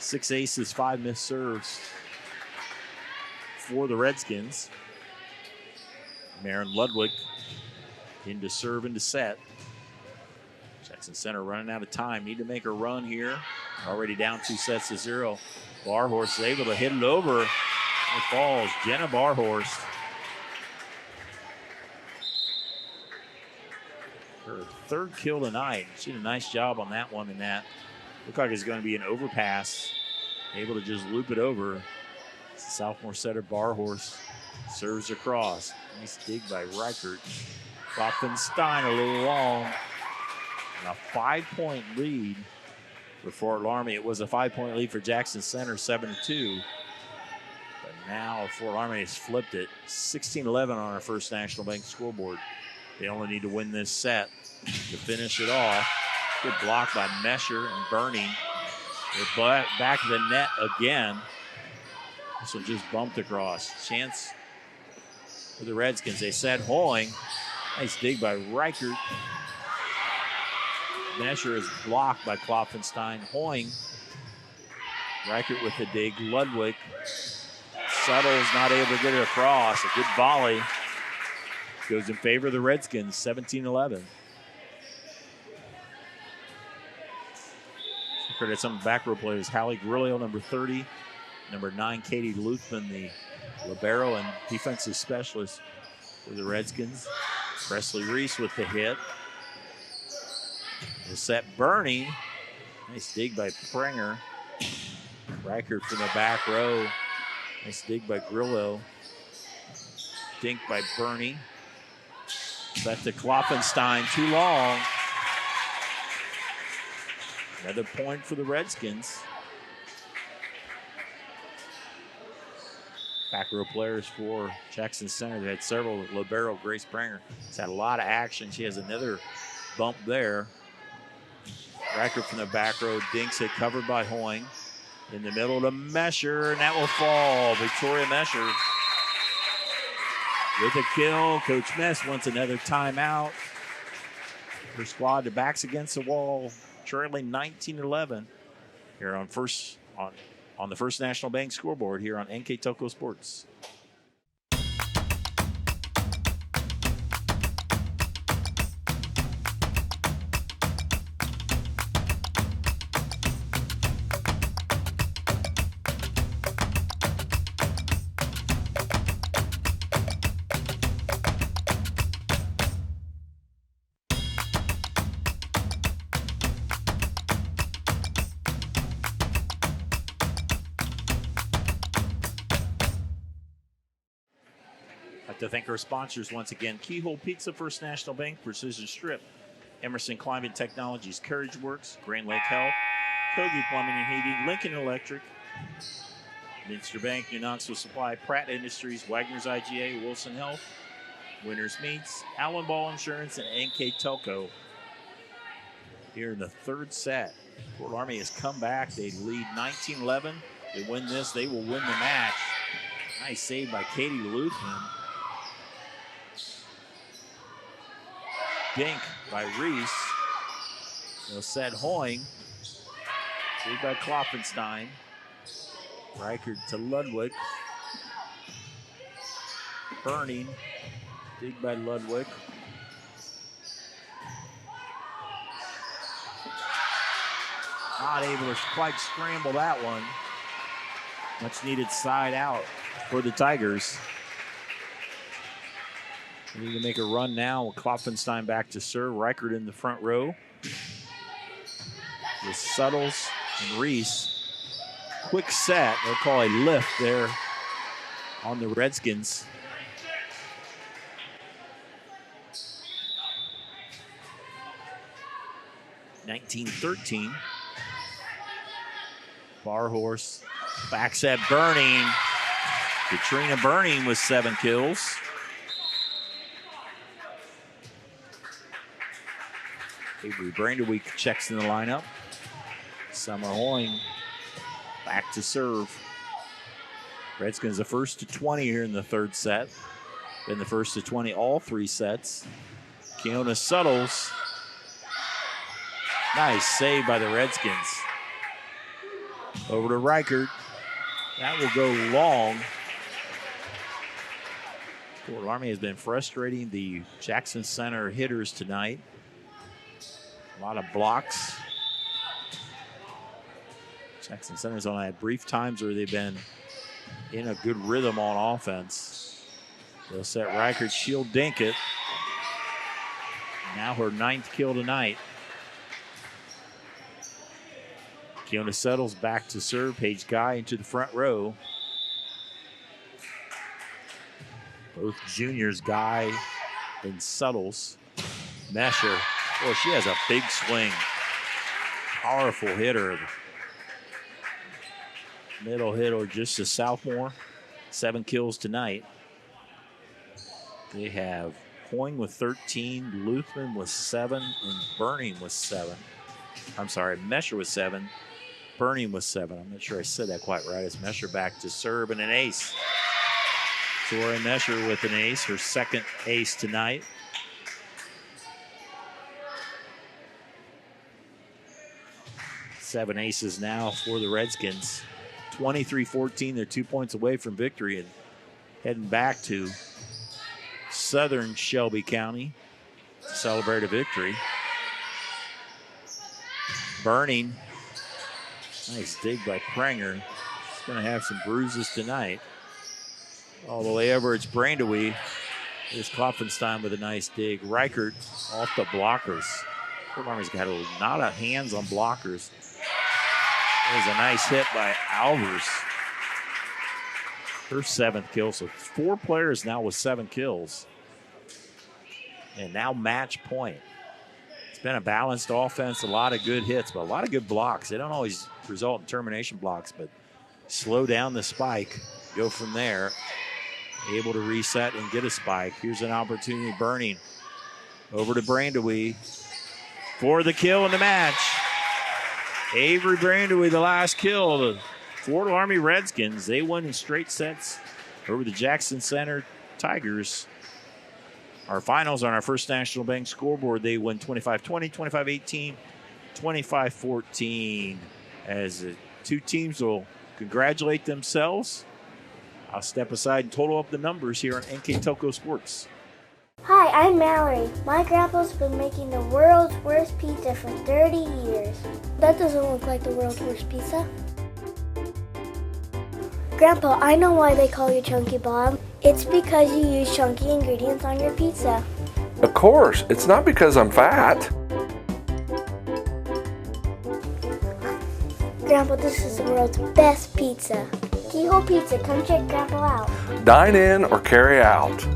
6 aces, 5 missed serves for the Redskins. Maren Ludwig into serve and to set. Jackson Center running out of time. Need to make a run here. Already down 2-0. Barhorse is able to hit it over. It falls. Jenna Barhorse. Her 3rd kill tonight. She did a nice job on that one, and that looked like it's going to be an overpass. Able to just loop it over. Sophomore setter Barhorse serves across. Nice dig by Reichert. Klopfenstein a little long. And a 5-point lead for Fort Loramie. It was a 5-point lead for Jackson Center, 7-2. But now Fort Loramie has flipped it. 16-11 on our First National Bank scoreboard. They only need to win this set to finish it off. Good block by Mesher and Burning. They're back to the net again. This one just bumped across. Chance for the Redskins. They set Hoying. Nice dig by Reichert. Mesher is blocked by Klopfenstein. Hoying. Reichert with the dig. Ludwig Suttles not able to get it across. A good volley. Goes in favor of the Redskins, 17-11. Credit some back row players. Hallie Grillo, number 30. Number 9, Katie Luthman, the libero and defensive specialist for the Redskins. Presley Reese with the hit. The set Bernie. Nice dig by Prenger. Reichert from the back row. Nice dig by Grillo. Dink by Bernie. Set to Klopfenstein, too long. Another point for the Redskins. Back row players for Jackson Center. They had several. Libero, Grace Pranger, has had a lot of action. She has another bump there. Reichert from the back row. Dinks it, covered by Hoying. In the middle to Mesher, and that will fall. Victoria Mesher with a kill. Coach Mess wants another timeout. Her squad, their backs against the wall, trailing 19-11 here on the First National Bank scoreboard here on NKTelco Sports. To thank our sponsors once again: Keyhole Pizza, First National Bank, Precision Strip, Emerson Climate Technologies, Carriage Works, Grand Lake Health, Kogi Plumbing and Heating, Lincoln Electric, Minster Bank, New Knoxville Supply, Pratt Industries, Wagner's IGA, Wilson Health, Winners Meats, Allen Ball Insurance, and NKTelco. Here in the third set, Fort Loramie has come back. They lead 19-11. They win this, they will win the match. Nice save by Katie Luthman. Dink by Reese. They'll set Hoying. Saved by Klopfenstein. Reichert to Ludwig. Burning. Dig by Ludwig. Not able to quite scramble that one. Much needed side out for the Tigers. We need to make a run now with Klopfenstein back to serve. Reichert in the front row. With Suttles and Reese. Quick set. They'll call a lift there on the Redskins. (19-13). Barhorse back set Burning. Katrina Burning with 7 kills. Avery Branderweek checks in the lineup. Summer Hoying back to serve. Redskins the first to 20 here in the third set. Been the first to 20 all 3 sets. Keona Suttles. Nice save by the Redskins. Over to Reichert. That will go long. Fort Loramie has been frustrating the Jackson Center hitters tonight. A lot of blocks. Jackson Center's only had brief times where they've been in a good rhythm on offense. They'll set Reichert, she'll dink it. Now her 9th kill tonight. Keona Suttles back to serve. Paige Guy into the front row. Both juniors, Guy and Suttles. Mesher. Boy, she has a big swing. Powerful hitter. Middle hitter, just a sophomore. 7 kills tonight. They have Hoying with 13, Luthman with 7, and Burning with 7. I'm sorry, Mesher with 7, Burning with 7. I'm not sure I said that quite right. It's Mesher back to serve and an ace. Tori Mesher with an ace, her 2nd ace tonight. Seven aces now for the Redskins. 23-14. They're 2 points away from victory and heading back to southern Shelby County to celebrate a victory. Burning. Nice dig by Prenger. He's going to have some bruises tonight. All the way over, it's Brandewie. There's Klopfenstein with a nice dig. Reichert off the blockers. Fort Laramie's got a lot of hands on blockers. There's a nice hit by Alvers. Her 7th kill. So 4 players now with 7 kills. And now match point. It's been a balanced offense, a lot of good hits, but a lot of good blocks. They don't always result in termination blocks, but slow down the spike, go from there. Able to reset and get a spike. Here's an opportunity. Burning over to Brandewie for the kill in the match. Avery Brandewie, the last kill. The Fort Laramie Redskins, they won in straight sets over the Jackson Center Tigers. Our finals on our First National Bank scoreboard, they win 25-20, 25-18, 25-14. As the two teams will congratulate themselves. I'll step aside and total up the numbers here on NKTelco Sports. Hi, I'm Mallory. My grandpa's been making the world's worst pizza for 30 years. That doesn't look like the world's worst pizza. Grandpa, I know why they call you Chunky Bob. It's because you use chunky ingredients on your pizza. Of course, it's not because I'm fat. Grandpa, this is the world's best pizza. Keyhole Pizza, come check Grandpa out. Dine in or carry out.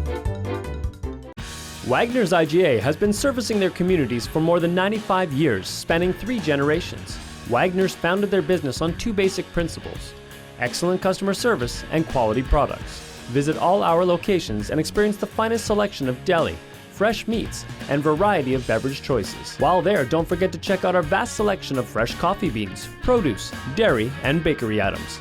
Wagner's IGA has been servicing their communities for more than 95 years, spanning 3 generations. Wagner's founded their business on 2 basic principles: excellent customer service and quality products. Visit all our locations and experience the finest selection of deli, fresh meats, and variety of beverage choices. While there, don't forget to check out our vast selection of fresh coffee beans, produce, dairy, and bakery items.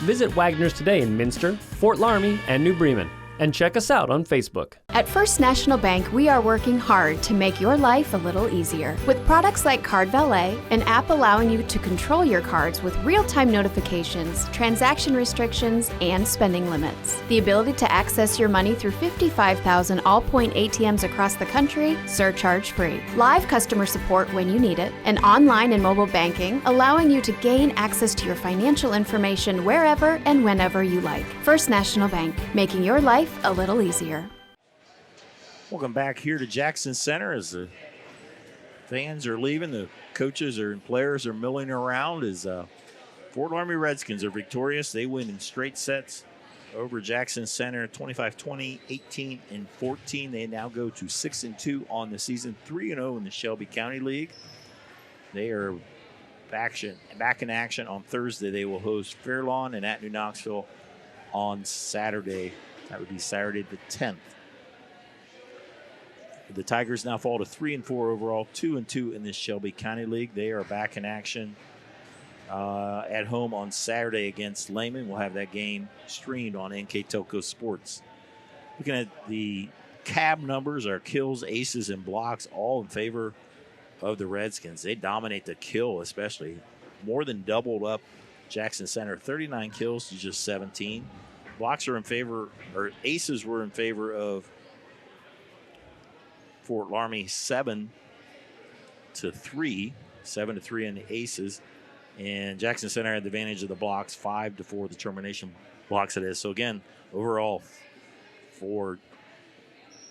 Visit Wagner's today in Minster, Fort Laramie, and New Bremen, and check us out on Facebook. At First National Bank, we are working hard to make your life a little easier. With products like Card Valet, an app allowing you to control your cards with real-time notifications, transaction restrictions, and spending limits. The ability to access your money through 55,000 all-point ATMs across the country, surcharge-free. Live customer support when you need it, and online and mobile banking, allowing you to gain access to your financial information wherever and whenever you like. First National Bank, making your life a little easier. Welcome back here to Jackson Center as the fans are leaving. The coaches and players are milling around as Fort Laramie Redskins are victorious. They win in straight sets over Jackson Center, 25-20, 18, and 14. They now go to 6-2 on the season, 3-0 in the Shelby County League. They are back in action on Thursday. They will host Fairlawn and at New Knoxville on Saturday. That would be Saturday the 10th. The Tigers now fall to 3-4 overall, 2-2 in this Shelby County League. They are back in action at home on Saturday against Lehman. We'll have that game streamed on NKTelco Sports. Looking at the cab numbers, our kills, aces, and blocks, all in favor of the Redskins. They dominate the kill, especially. More than doubled up Jackson Center, 39 kills to just 17. Blocks are in favor, or aces were in favor of Fort Laramie 7-3, 7-3 in the aces. And Jackson Center had the advantage of the blocks, 5-4 the termination blocks it is. So again, overall for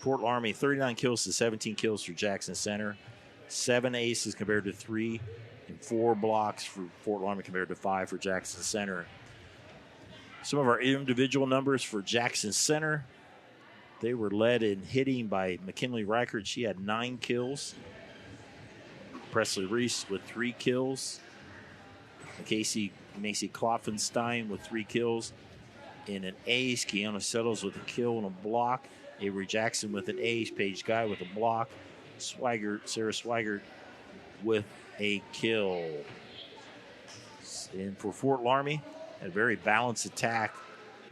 Fort Laramie, 39 kills to 17 kills for Jackson Center. 7 aces compared to 3, and 4 blocks for Fort Laramie compared to 5 for Jackson Center. Some of our individual numbers for Jackson Center. They were led in hitting by McKinley Reichert. She had 9 kills. Presley Reese with 3 kills. Macy Klopfenstein with 3 kills. And an ace, Kiana Settles with a kill and a block. Avery Jackson with an ace. Paige Guy with a block. Sarah Swigert with a kill. And for Fort Laramie, a very balanced attack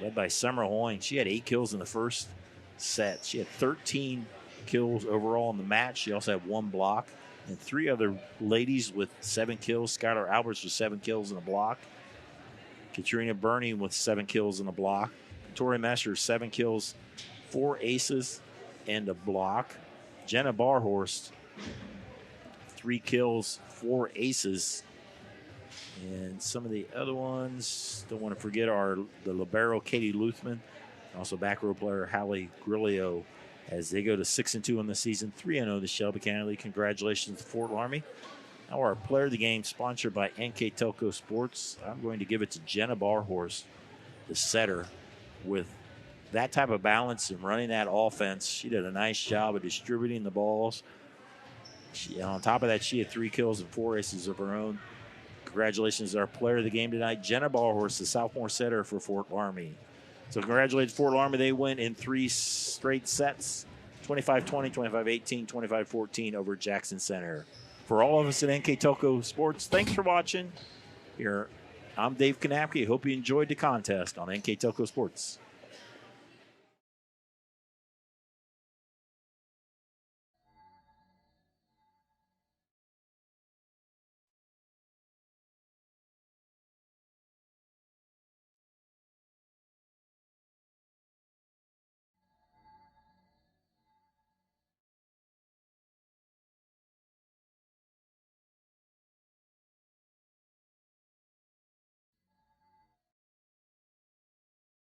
led by Summer Hoying. She had 8 kills in the first set. She had 13 kills overall in the match. She also had 1 block. And 3 other ladies with 7 kills. Skylar Alberts with 7 kills and a block. Katrina Burney with 7 kills and a block. Tori Mesher, 7 kills, 4 aces, and a block. Jenna Barhorst, 3 kills, 4 aces. And some of the other ones, don't want to forget, are the libero Katie Luthman, also back row player Hallie Grillo, as they go to 6-2 in the season, 3-0 to Shelby County League. Congratulations to Fort Loramie. Now our player of the game, sponsored by NKTelco Sports. I'm going to give it to Jenna Barhorst, the setter, with that type of balance and running that offense. She did a nice job of distributing the balls. On top of that, she had 3 kills and 4 aces of her own. Congratulations to our player of the game tonight, Jenna Barhorst, the sophomore setter for Fort Loramie. So congratulations, Fort Loramie. They win in 3 straight sets, 25-20, 25-18, 25-14 over Jackson Center. For all of us at NKTelco Sports, thanks for watching. I'm Dave Kanapke. Hope you enjoyed the contest on NKTelco Sports.